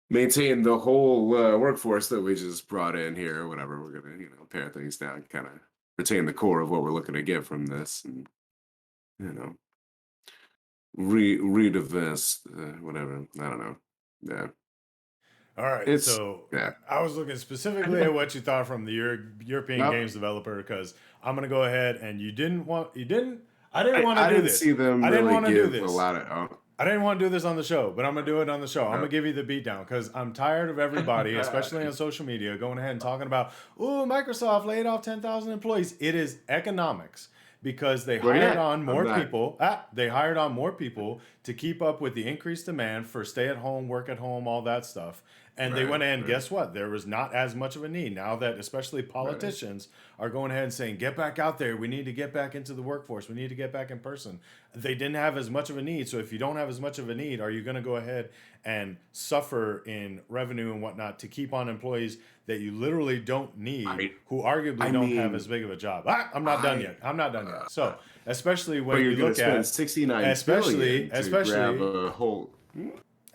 maintain the whole workforce that we just brought in here or whatever. We're going to, pare things down, kind of retain the core of what we're looking to get from this, and you know, redivest, whatever. I don't know. Yeah, All right, it's so yeah. I was looking specifically at what you thought from the European Nope. games developer because I'm gonna go ahead and you didn't I didn't want to I do didn't this. see them I didn't really want to do give a this. lot of. Oh, I didn't want to do this on the show, but I'm gonna do it on the show. I'm gonna no. give you the beatdown because I'm tired of everybody, especially on social media, going ahead and talking about, oh, Microsoft laid off 10,000 employees. It is economics because they Well, hired yeah, on I'm more not. people. They hired on more people to keep up with the increased demand for stay at home, work at home, all that stuff. And they Right, went in, right, guess what? There was not as much of a need now that especially right. politicians are going ahead and saying, get back out there. We need to get back into the workforce. We need to get back in person. They didn't have as much of a need. So if you don't have as much of a need, are you going to go ahead and suffer in revenue and whatnot to keep on employees that you literally don't need, I who arguably I don't have mean, as big of a job? I'm not done I. yet. I'm not done yet. Uh, So especially but when you're you gonna look spend at, 69 especially, billion to grab especially a whole.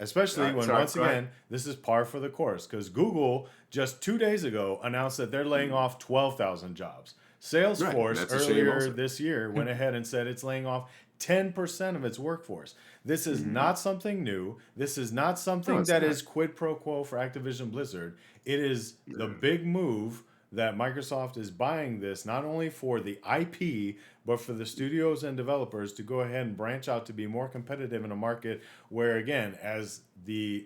Especially when, Sorry, once go ahead. again, this is par for the course because Google just 2 days ago announced that they're laying Mm, off 12,000 jobs. right, and Salesforce that's a shame, earlier also. this year went ahead and said it's laying off 10% of its workforce. This is Hmm. not something new. This is not No, something it's that not. is quid pro quo for Activision Blizzard. It is the Yeah. big move that Microsoft is buying this not only for the IP, but for the studios and developers to go ahead and branch out to be more competitive in a market where, again, as the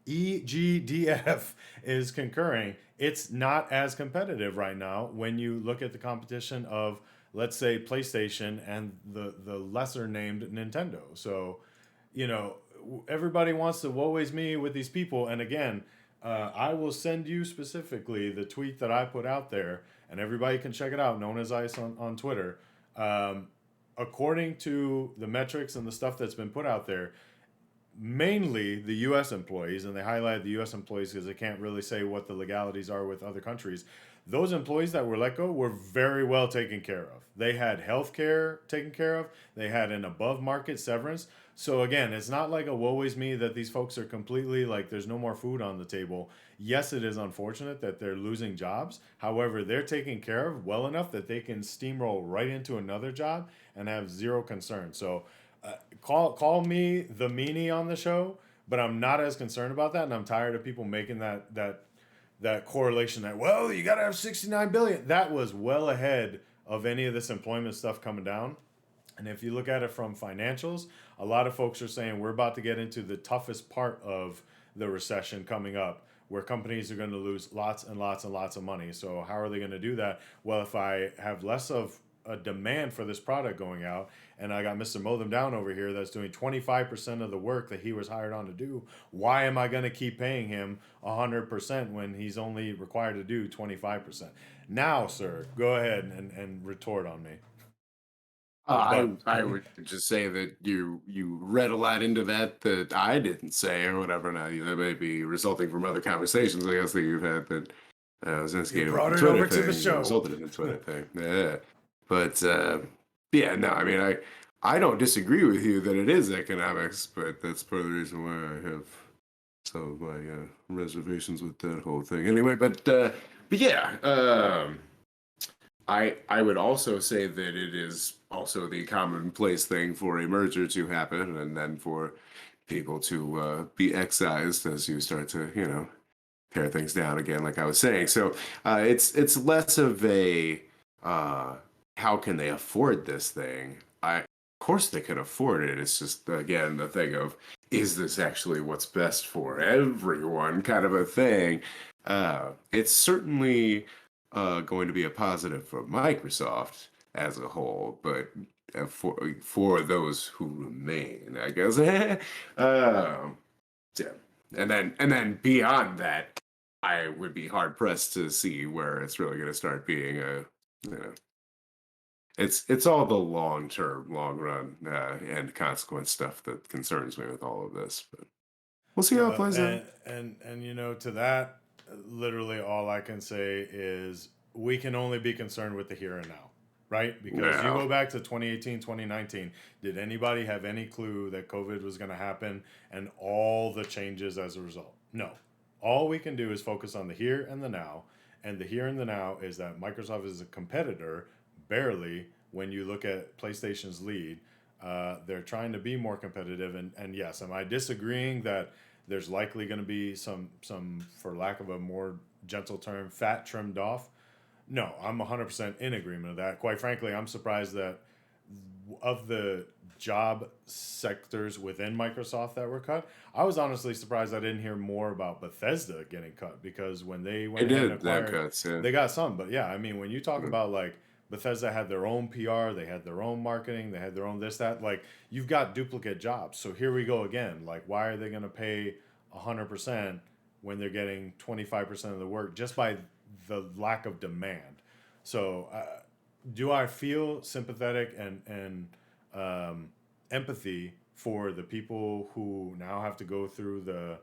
EGDF is concurring, it's not as competitive right now when you look at the competition of, let's say, PlayStation and the lesser named Nintendo. So, everybody wants to woe is me with these people. And again, I will send you specifically the tweet that I put out there, and everybody can check it out, known as Ice on Twitter. Um, According to the metrics and the stuff that's been put out there, mainly the U.S. employees, and they highlighted the U.S. employees because they can't really say what the legalities are with other countries. Those employees that were let go were very well taken care of. They had health care taken care of. They had an above market severance. So again, it's not like a woe is me that these folks are completely like there's no more food on the table. Yes, it is unfortunate that they're losing jobs. However, they're taken care of well enough that they can steamroll right into another job and have zero concern. So call me the meanie on the show, but I'm not as concerned about that, and I'm tired of people making that correlation that, well, you got to have 69 billion. That was well ahead of any of this employment stuff coming down. And if you look at it from financials, a lot of folks are saying we're about to get into the toughest part of the recession coming up, where companies are going to lose lots and lots and lots of money. So how are they going to do that? Well, if I have less of a demand for this product going out, and I got Mr. MowThemDown over here that's doing 25% of the work that he was hired on to do, why am I going to keep paying him 100% when he's only required to do 25%? Now, sir, go ahead and retort on me. But I would just say that you read a lot into that that I didn't say or whatever. Now that may be resulting from other conversations, I guess, that you've had that was you instigated with the brought it Twitter over to the thing and show. resulted in the Twitter thing. Yeah, but yeah, no, I mean, I don't disagree with you that it is economics, but that's part of the reason why I have some of my reservations with that whole thing. Anyway, but yeah. I would also say that it is also the commonplace thing for a merger to happen and then for people to be excised as you start to, pare things down again, like I was saying. So it's less of a how can they afford this thing? Of course they can afford it. It's just again the thing of is this actually what's best for everyone, kind of a thing. It's certainly going to be a positive for Microsoft as a whole, but for those who remain, I guess. Yeah. And then beyond that, I would be hard pressed to see where it's really going to start being you know, it's all the long term, long run, and consequence stuff that concerns me with all of this. But we'll see how it Well, plays out. and to that, literally all I can say is we can only be concerned with the here and now. right? Because you Yeah. go back to 2018, 2019, did anybody have any clue that COVID was going to happen and all the changes as a result? No. All we can do is focus on the here and the now. And the here and the now is that Microsoft is a competitor, barely, when you look at PlayStation's lead. They're trying to be more competitive. And yes, am I disagreeing that there's likely going to be some, for lack of a more gentle term, fat trimmed off? No, I'm 100% in agreement with that. Quite frankly, I'm surprised that of the job sectors within Microsoft that were cut, I was honestly surprised I didn't hear more about Bethesda getting cut because when they They went ahead and did have acquired, cuts, yeah. they got some. But yeah, I mean, when you talk Mm. about like Bethesda had their own PR, they had their own marketing, they had their own this, that, like you've got duplicate jobs. So here we go again. Like, why are they going to pay 100% when they're getting 25% of the work just by the lack of demand? So, do I feel sympathetic and empathy for the people who now have to go through the,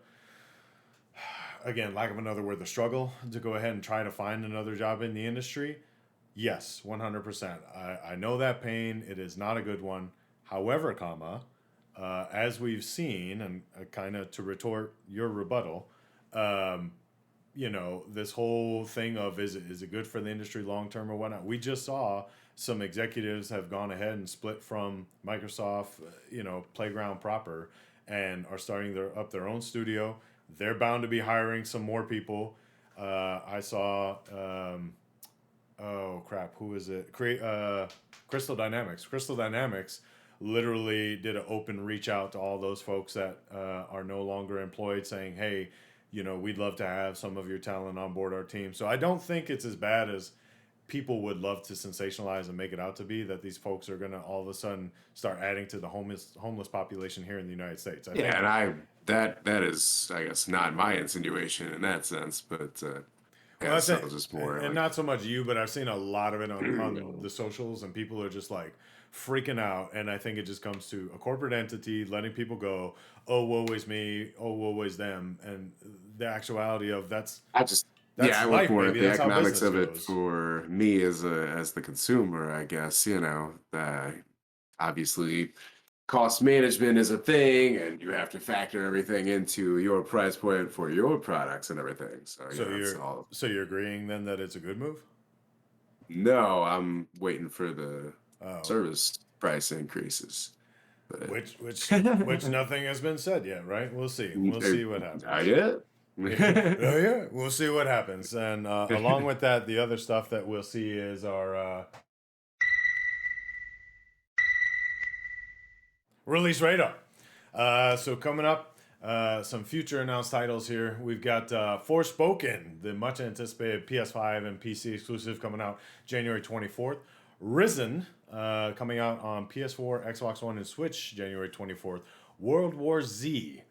again, lack of another word, the struggle to go ahead and try to find another job in the industry? Yes, 100%. I know that pain. It is not a good one. However, comma, as we've seen, and kind of to retort your rebuttal, um, this whole thing of is it good for the industry long term or whatnot? We just saw some executives have gone ahead and split from Microsoft, Playground proper, and are starting up their own studio. They're bound to be hiring some more people. I saw, oh crap, who is it? Create Crystal Dynamics. Crystal Dynamics literally did an open reach out to all those folks that are no longer employed, saying, "Hey, we'd love to have some of your talent on board our team." So I don't think it's as bad as people would love to sensationalize and make it out to be, that these folks are going to all of a sudden start adding to the homeless population here in the United States. I Yeah, think, and that is, I guess, not my insinuation in that sense, but well, yeah, that's so it, just more and like, not so much you, but I've seen a lot of it on the socials, and people are just like freaking out. And I think it just comes to a corporate entity letting people go, "Oh, woe is me, oh, woe is them," and the actuality of I just, yeah, that's I look life, more at baby. the That's how economics business of it goes. for me as the consumer, I guess, obviously cost management is a thing and you have to factor everything into your price point for your products and everything. So So yeah, that's you're all. so you're agreeing then that it's a good move? No, I'm waiting for the Oh, service price increases. But which nothing has been said yet, right? We'll see. We'll see what not happens. yet. Oh yeah, we'll see what happens. And along with that, the other stuff that we'll see is our release radar. So coming up, some future announced titles here. We've got Forspoken, the much anticipated PS5 and PC exclusive, coming out January 24th. Risen, coming out on PS4, Xbox One, and Switch January 24th. World War Z.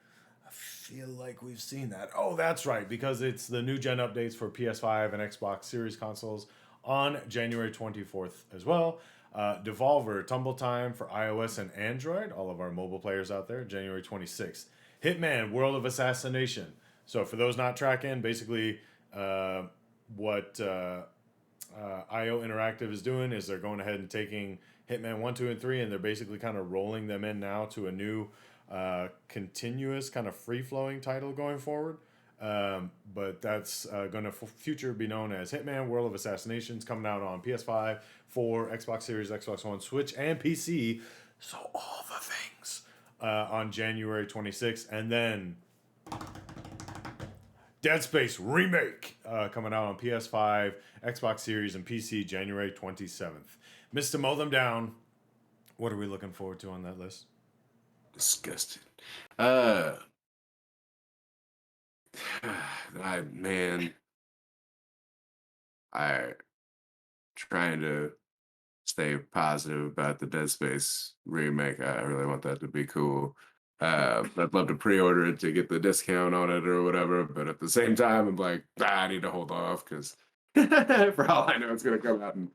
I feel like we've seen that. Oh, that's right, because it's the new gen updates for PS5 and Xbox Series consoles on January 24th as well. Devolver Tumble Time for iOS and Android, all of our mobile players out there, January 26th. Hitman World of Assassination. So, for those not tracking, basically what IO Interactive is doing is they're going ahead and taking Hitman 1, 2, and 3, and they're basically kind of rolling them in now to a new continuous kind of free flowing title going forward. But that's going to future be known as Hitman World of Assassinations, coming out on PS5, 4, Xbox Series, Xbox One, Switch, and PC. So all the things on January 26th. And then Dead Space Remake coming out on PS5, Xbox Series, and PC January 27th. Mr. Mow Them Down, what are we looking forward to on that list? Disgusted. Uh man, I trying to stay positive about the Dead Space remake. I really want that to be cool. I'd love to pre-order it to get the discount on it or whatever, but at the same time, I'm like, I need to hold off because for all I know, it's gonna come out and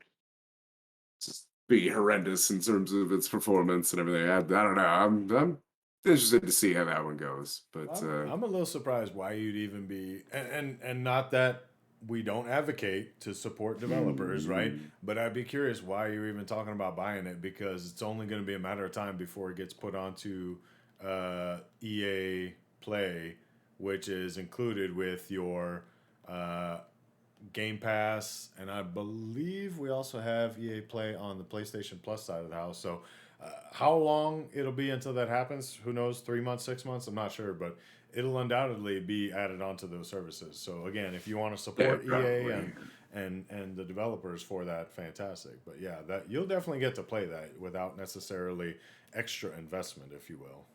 just be horrendous in terms of its performance and everything. I don't know. I'm interested to see how that one goes, but I'm a little surprised why you'd even be, and not that we don't advocate to support developers, right? Mm, But I'd be curious why you're even talking about buying it, because it's only going to be a matter of time before it gets put onto EA Play, which is included with your uh, Game Pass, and I believe we also have EA Play on the PlayStation Plus side of the house. So, how long it'll be until that happens? Who knows? 3 months, 6 months? I'm not sure, but it'll undoubtedly be added onto those services. So again, if you want to yeah, support EA probably. and the developers for that, fantastic. But yeah, that you'll definitely get to play that without necessarily extra investment, if you will.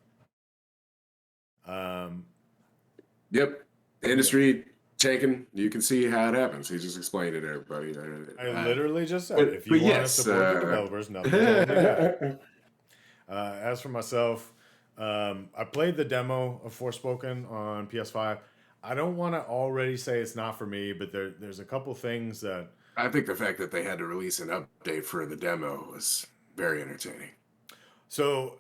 Yep. Yeah. Industry taken. You can see how it happens. He just explained it to everybody. I literally just said, But if you but want to yes. support the developers, nothing's holding you back. As for myself, I played the demo of Forspoken on PS5. I don't want to already say it's not for me, but there's a couple things that. I think the fact that they had to release an update for the demo was very entertaining. So,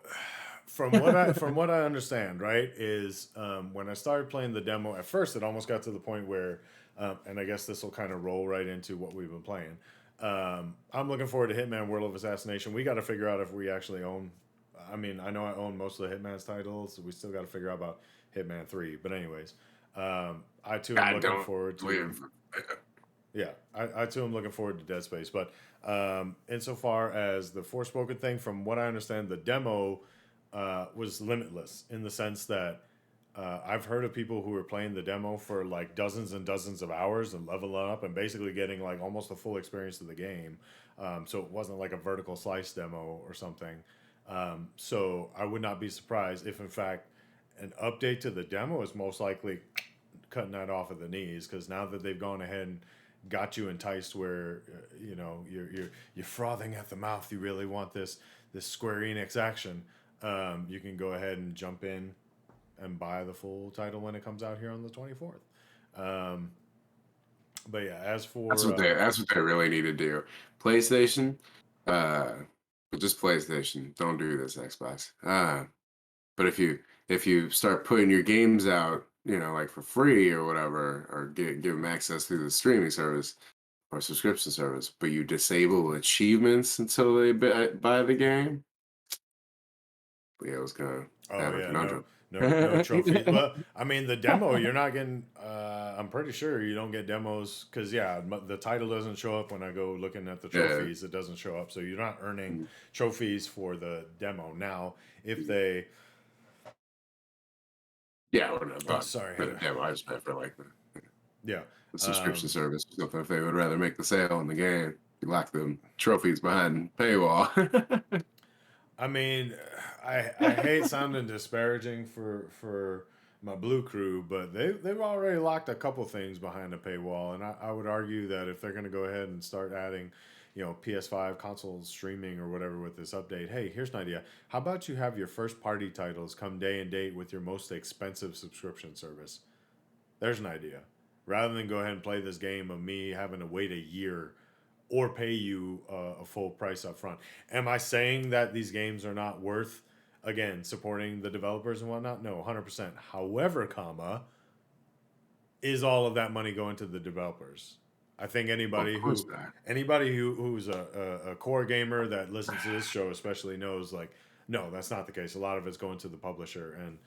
from what I understand, right, is when I started playing the demo, at first it almost got to the point where, and I guess this will kind of roll right into what we've been playing. I'm looking forward to Hitman: World of Assassination. We got to figure out if we actually own. I mean, I know I own most of the Hitman's titles. We still got to figure out about Hitman 3. But anyways, I too am I looking don't forward to. live. Yeah, I too am looking forward to Dead Space. But insofar as the Forspoken thing, from what I understand, the demo was limitless in the sense that I've heard of people who were playing the demo for like dozens and dozens of hours and leveling up and basically getting like almost the full experience of the game. So it wasn't like a vertical slice demo or something. So I would not be surprised if, in fact, an update to the demo is most likely cutting that off at the knees, because now that they've gone ahead and got you enticed where you're frothing at the mouth, you really want this Square Enix action. You can go ahead and jump in and buy the full title when it comes out here on the 24th. Um, but yeah, as for That's what they really need to do. PlayStation, uh, but just PlayStation. Don't do this, Xbox. But if you start putting your games out, like for free or whatever, or give them access through the streaming service or subscription service, but you disable achievements until they buy the game, yeah, it was gonna oh have a yeah, no conundrum. no trophies. Well, I mean the demo you're not getting. I'm pretty sure you don't get demos because yeah, the title doesn't show up when I go looking at the Yeah. trophies. It doesn't show up, so you're not earning Mm, trophies for the demo. Now, if mm. they, Yeah, I wouldn't have oh bought sorry, I for had the a, demo. I just meant for like yeah. the subscription Um, service or something. If they would rather make the sale on the game, you lock them trophies behind paywall. I mean, I hate sounding disparaging for my blue crew, but they've already locked a couple things behind the paywall, and I would argue that if they're going to go ahead and start adding, PS5 console streaming or whatever with this update, hey, here's an idea. How about you have your first party titles come day and date with your most expensive subscription service? There's an idea. Rather than go ahead and play this game of me having to wait a year or pay you a full price up front. Am I saying that these games are not worth, again, supporting the developers and whatnot? No, 100%. However, is all of that money going to the developers? I think Of anybody course who not. anybody who's a core gamer that listens to this show especially knows, like, no, that's not the case. A lot of it's going to the publisher, and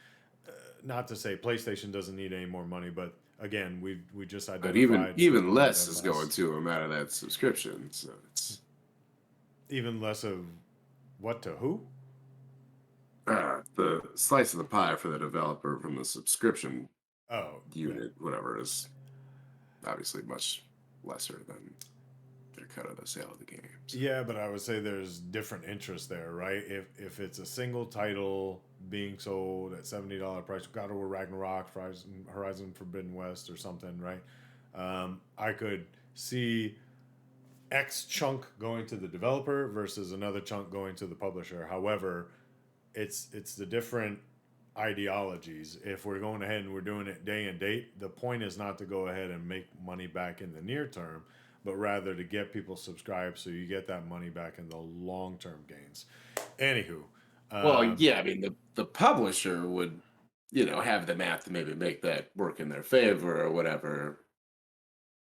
not to say PlayStation doesn't need any more money, but again, we just But even identified even supporting less them is going less, to them out of that subscription. So it's even less of what to who. the slice of the pie for the developer from the subscription Oh yeah, unit, whatever, is obviously much lesser than their cut of the sale of the game. So yeah, but I would say there's different interest there, right? If it's a single title being sold at $70 price, God of War Ragnarok, Horizon Forbidden West, or something, right? I could see X chunk going to the developer versus another chunk going to the publisher. However, it's the different ideologies. If we're going ahead and we're doing it day and date, the point is not to go ahead and make money back in the near term, but rather to get people subscribed so you get that money back in the long term gains. Anywho, well, um, yeah, I mean the publisher would, have the math to maybe make that work in their favor or whatever.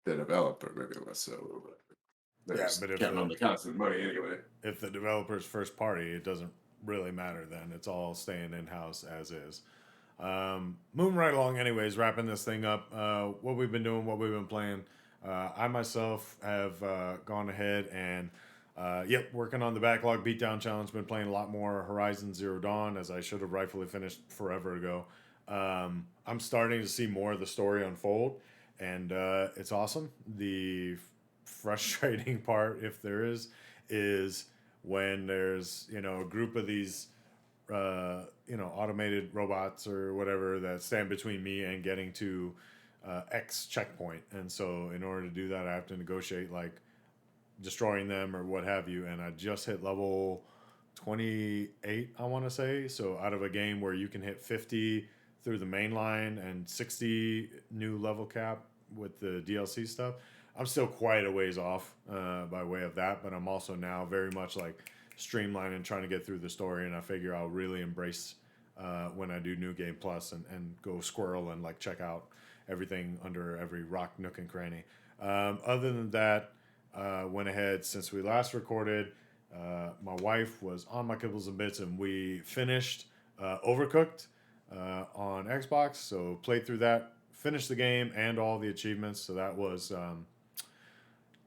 the developer, maybe less so. But they're Yeah, just but if counting on the constant money anyway. the developer's first party, it doesn't really matter then. It's all staying in house as is. Moving right along, anyways, wrapping this thing up. What we've been doing, what we've been playing. I myself have gone ahead and, yep, working on the backlog beatdown challenge. Been playing a lot more Horizon Zero Dawn, as I should have rightfully finished forever ago. I'm starting to see more of the story unfold, and it's awesome. The frustrating part, if there is when there's a group of these automated robots or whatever that stand between me and getting to X checkpoint. And so, in order to do that, I have to negotiate like destroying them or what have you. And I just hit level 28, I want to say. So, out of a game where you can hit 50 through the main line and 60 new level cap with the DLC stuff, I'm still quite a ways off by way of that. But I'm also now very much like streamlining, trying to get through the story, and I figure I'll really embrace when I do New Game Plus and go squirrel and like check out everything under every rock, nook, and cranny. Other than that, went ahead since we last recorded. My wife was on my kibbles and bits, and we finished Overcooked on Xbox. So played through that, finished the game and all the achievements. So that was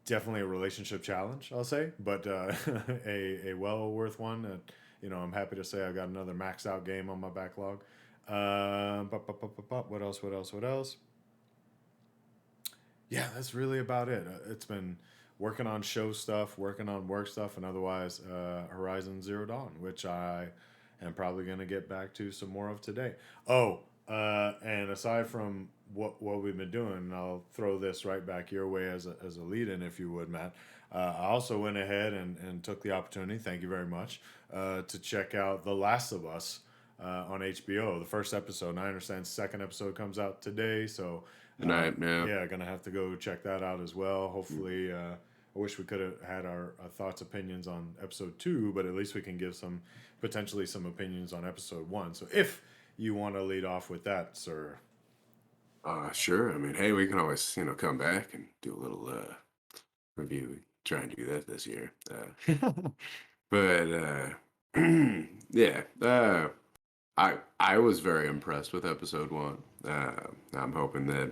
definitely a relationship challenge, I'll say, but a well worth one. I'm happy to say I got another maxed out game on my backlog. What else? What else? What else? Yeah, that's really about it. It's been working on show stuff, working on work stuff, and otherwise Horizon Zero Dawn, which I am probably going to get back to some more of today. Oh, and aside from what we've been doing, and I'll throw this right back your way as a lead in, if you would, Matt. I also went ahead and took the opportunity, thank you very much, to check out The Last of Us on HBO, the first episode. And I understand the second episode comes out today, so Good night, yeah. yeah, gonna have to go check that out as well. Hopefully, I wish we could have had our thoughts, opinions on episode 2, but at least we can give potentially some opinions on episode 1. So if you want to lead off with that, sir. Sure. I mean, hey, we can always, come back and do a little review. Try and do that this year. But yeah, I was very impressed with episode 1. I'm hoping that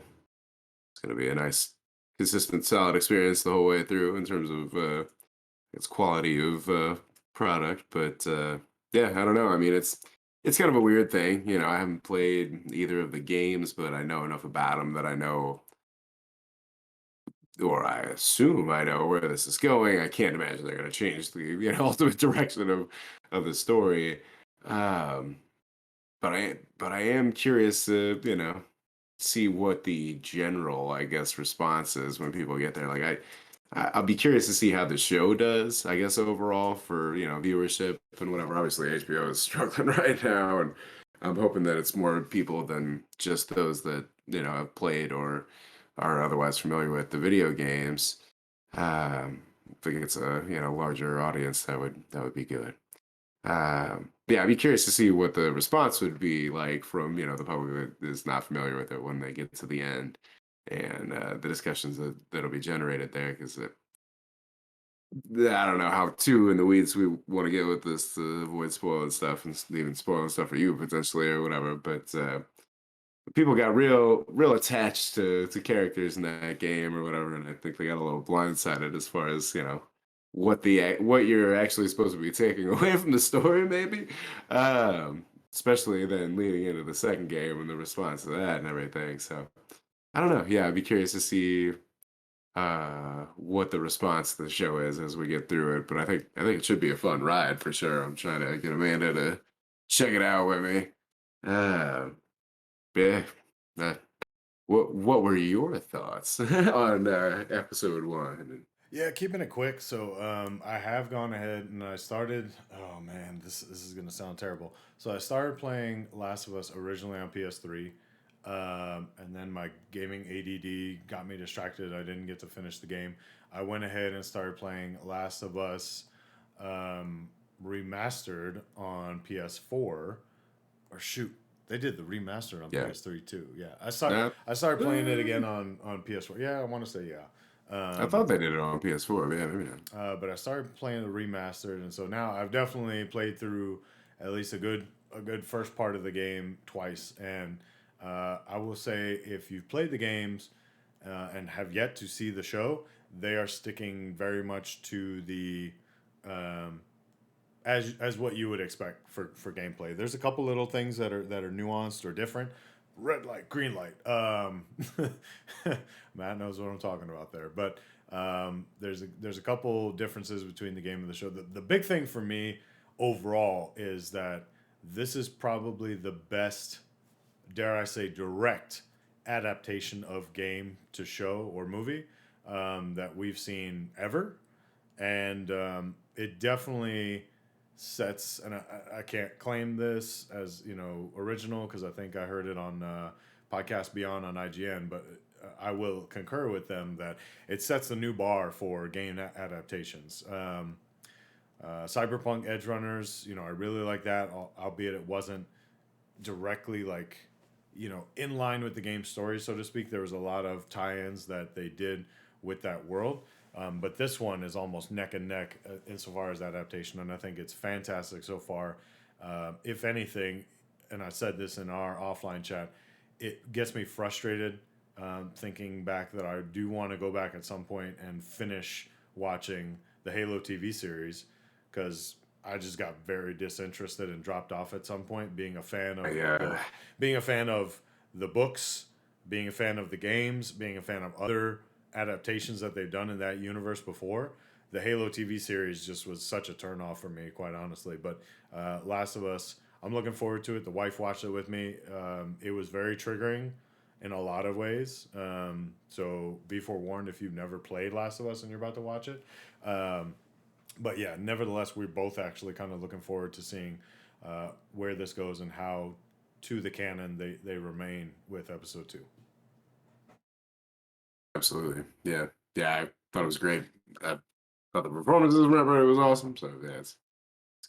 it's going to be a nice, consistent, solid experience the whole way through in terms of its quality of product. But yeah, I don't know. I mean, it's kind of a weird thing. I haven't played either of the games, but I know enough about them that I know, or I assume I know where this is going. I can't imagine they're going to change the ultimate direction of the story. Um, but I am curious to see what the general, I guess, response is when people get there. Like I'll be curious to see how the show does, I guess, overall for viewership and whatever. Obviously, HBO is struggling right now, and I'm hoping that it's more people than just those that have played or are otherwise familiar with the video games. I think it's a larger audience that would be good. Yeah, I'd be curious to see what the response would be like from the public that is not familiar with it when they get to the end, and the discussions that'll be generated there. Because I don't know how too in the weeds we want to get with this to avoid spoiling stuff and even spoiling stuff for you potentially or whatever. But people got real attached to characters in that game or whatever, and I think they got a little blindsided as far as what you're actually supposed to be taking away from the story, maybe. Especially then leading into the second game and the response to that and everything. So I don't know. Yeah, I'd be curious to see what the response to the show is as we get through it. But I think it should be a fun ride for sure. I'm trying to get Amanda to check it out with me. Uh, yeah. Uh, what were your thoughts on episode 1? Yeah, keeping it quick. So I have gone ahead and I started. Oh man, this is gonna sound terrible. So I started playing Last of Us originally on PS3, and then my gaming ADD got me distracted. I didn't get to finish the game. I went ahead and started playing Last of Us um, remastered on PS4. Or shoot, They did the remaster on Yeah. PS3 too. Yeah, That, I started playing it uh, again on PS4. Yeah, I want to say yeah. I thought they did it on PS4, but yeah, maybe not. But I started playing the remastered, and so now I've definitely played through at least a good first part of the game twice. And I will say, if you've played the games and have yet to see the show, they are sticking very much to the um, as what you would expect for gameplay. There's a couple little things that are nuanced or different. Red light, green light. Matt knows what I'm talking about there. But there's a couple differences between the game and the show. The big thing for me overall is that this is probably the best, dare I say, direct adaptation of game to show or movie that we've seen ever, and it definitely sets. And I can't claim this as original because I think I heard it on podcast Beyond on IGN, but I will concur with them that it sets a new bar for game adaptations. Cyberpunk Edge Runners, I really like that, albeit it wasn't directly like in line with the game story, so to speak. There was a lot of tie-ins that they did with that world, but this one is almost neck and neck insofar as adaptation, and I think it's fantastic so far. If anything, and I said this in our offline chat, it gets me frustrated thinking back that I do want to go back at some point and finish watching the Halo TV series, because I just got very disinterested and dropped off at some point. Yeah. Being a fan of the books, being a fan of the games, being a fan of other adaptations that they've done in that universe before. The Halo TV series just was such a turnoff for me, quite honestly. But Last of Us, I'm looking forward to it. The wife watched it with me. It was very triggering in a lot of ways. So be forewarned if you've never played Last of Us and you're about to watch it. But yeah, nevertheless, we're both actually kind of looking forward to seeing where this goes and how to the canon they remain with episode 2. Absolutely. Yeah. Yeah, I thought it was great. I thought the performances were it was awesome. So yeah, it's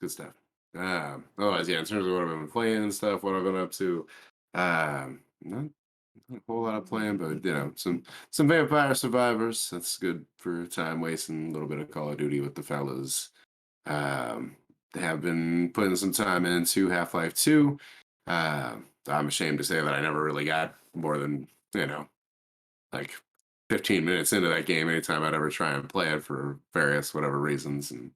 good stuff. Otherwise, yeah, in terms of what I've been playing and stuff, what I've been up to, not a whole lot of playing, but some Vampire Survivors. That's good for time wasting. A little bit of Call of Duty with the fellas. Um, have been putting some time into Half-Life 2. I'm ashamed to say that I never really got more than like 15 minutes into that game anytime I'd ever try and play it for various whatever reasons, and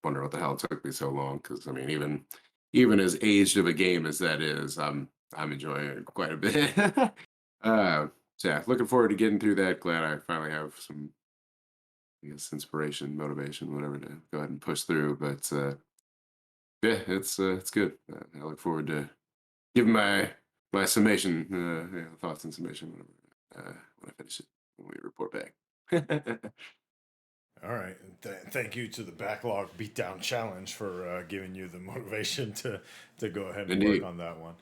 wonder what the hell it took me so long. Because I mean, even as aged of a game as that is, I'm enjoying it quite a bit. So yeah, looking forward to getting through that. Glad I finally have some, I guess, inspiration, motivation, whatever, to go ahead and push through. But yeah, it's good. I look forward to giving my summation, thoughts and summation when I finish it, when we report back. All right. Thank you to the Backlog Beatdown Challenge for giving you the motivation to go ahead and work Indeed. on that one.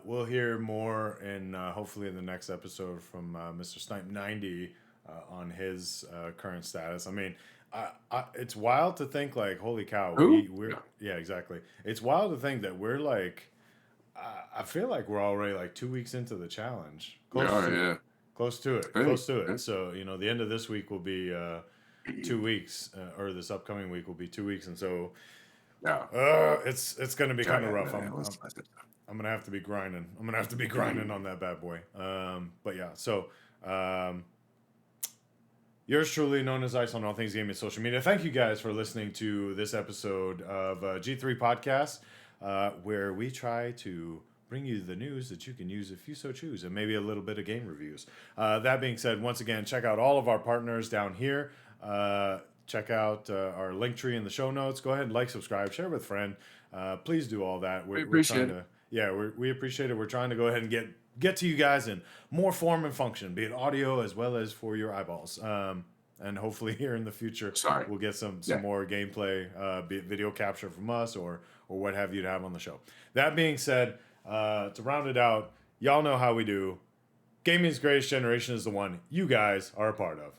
We'll hear more in hopefully in the next episode from Mr. Snipe 90 on his current status. I mean, it's wild to think, like, holy cow, Who? we're No, yeah, exactly. It's wild to think that we're like, I feel like we're already like 2 weeks into the challenge, we are. Yeah. Hey, close to yeah. it. So the end of this week will be 2 weeks, or this upcoming week will be 2 weeks, and so Yeah. it's gonna be Oh, kind of yeah. rough. Yeah. Let's last it. I'm gonna have to be grinding. I'm gonna have to be grinding on that bad boy. But yeah, so um, yours truly, known as Ice on all things gaming social media. Thank you guys for listening to this episode of G3 Podcast, where we try to bring you the news that you can use if you so choose, and maybe a little bit of game reviews. That being said, once again, check out all of our partners down here. Check out our link tree in the show notes. Go ahead and like, subscribe, share with a friend. Please do all that. We We're appreciate trying it. to, yeah, we appreciate it. We're trying to go ahead and get to you guys in more form and function, be it audio as well as for your eyeballs. And hopefully here in the future Sorry. we'll get some Yeah. more gameplay, be it video capture from us or what have you to have on the show. That being said, to round it out, y'all know how we do. Gaming's greatest generation is the one you guys are a part of.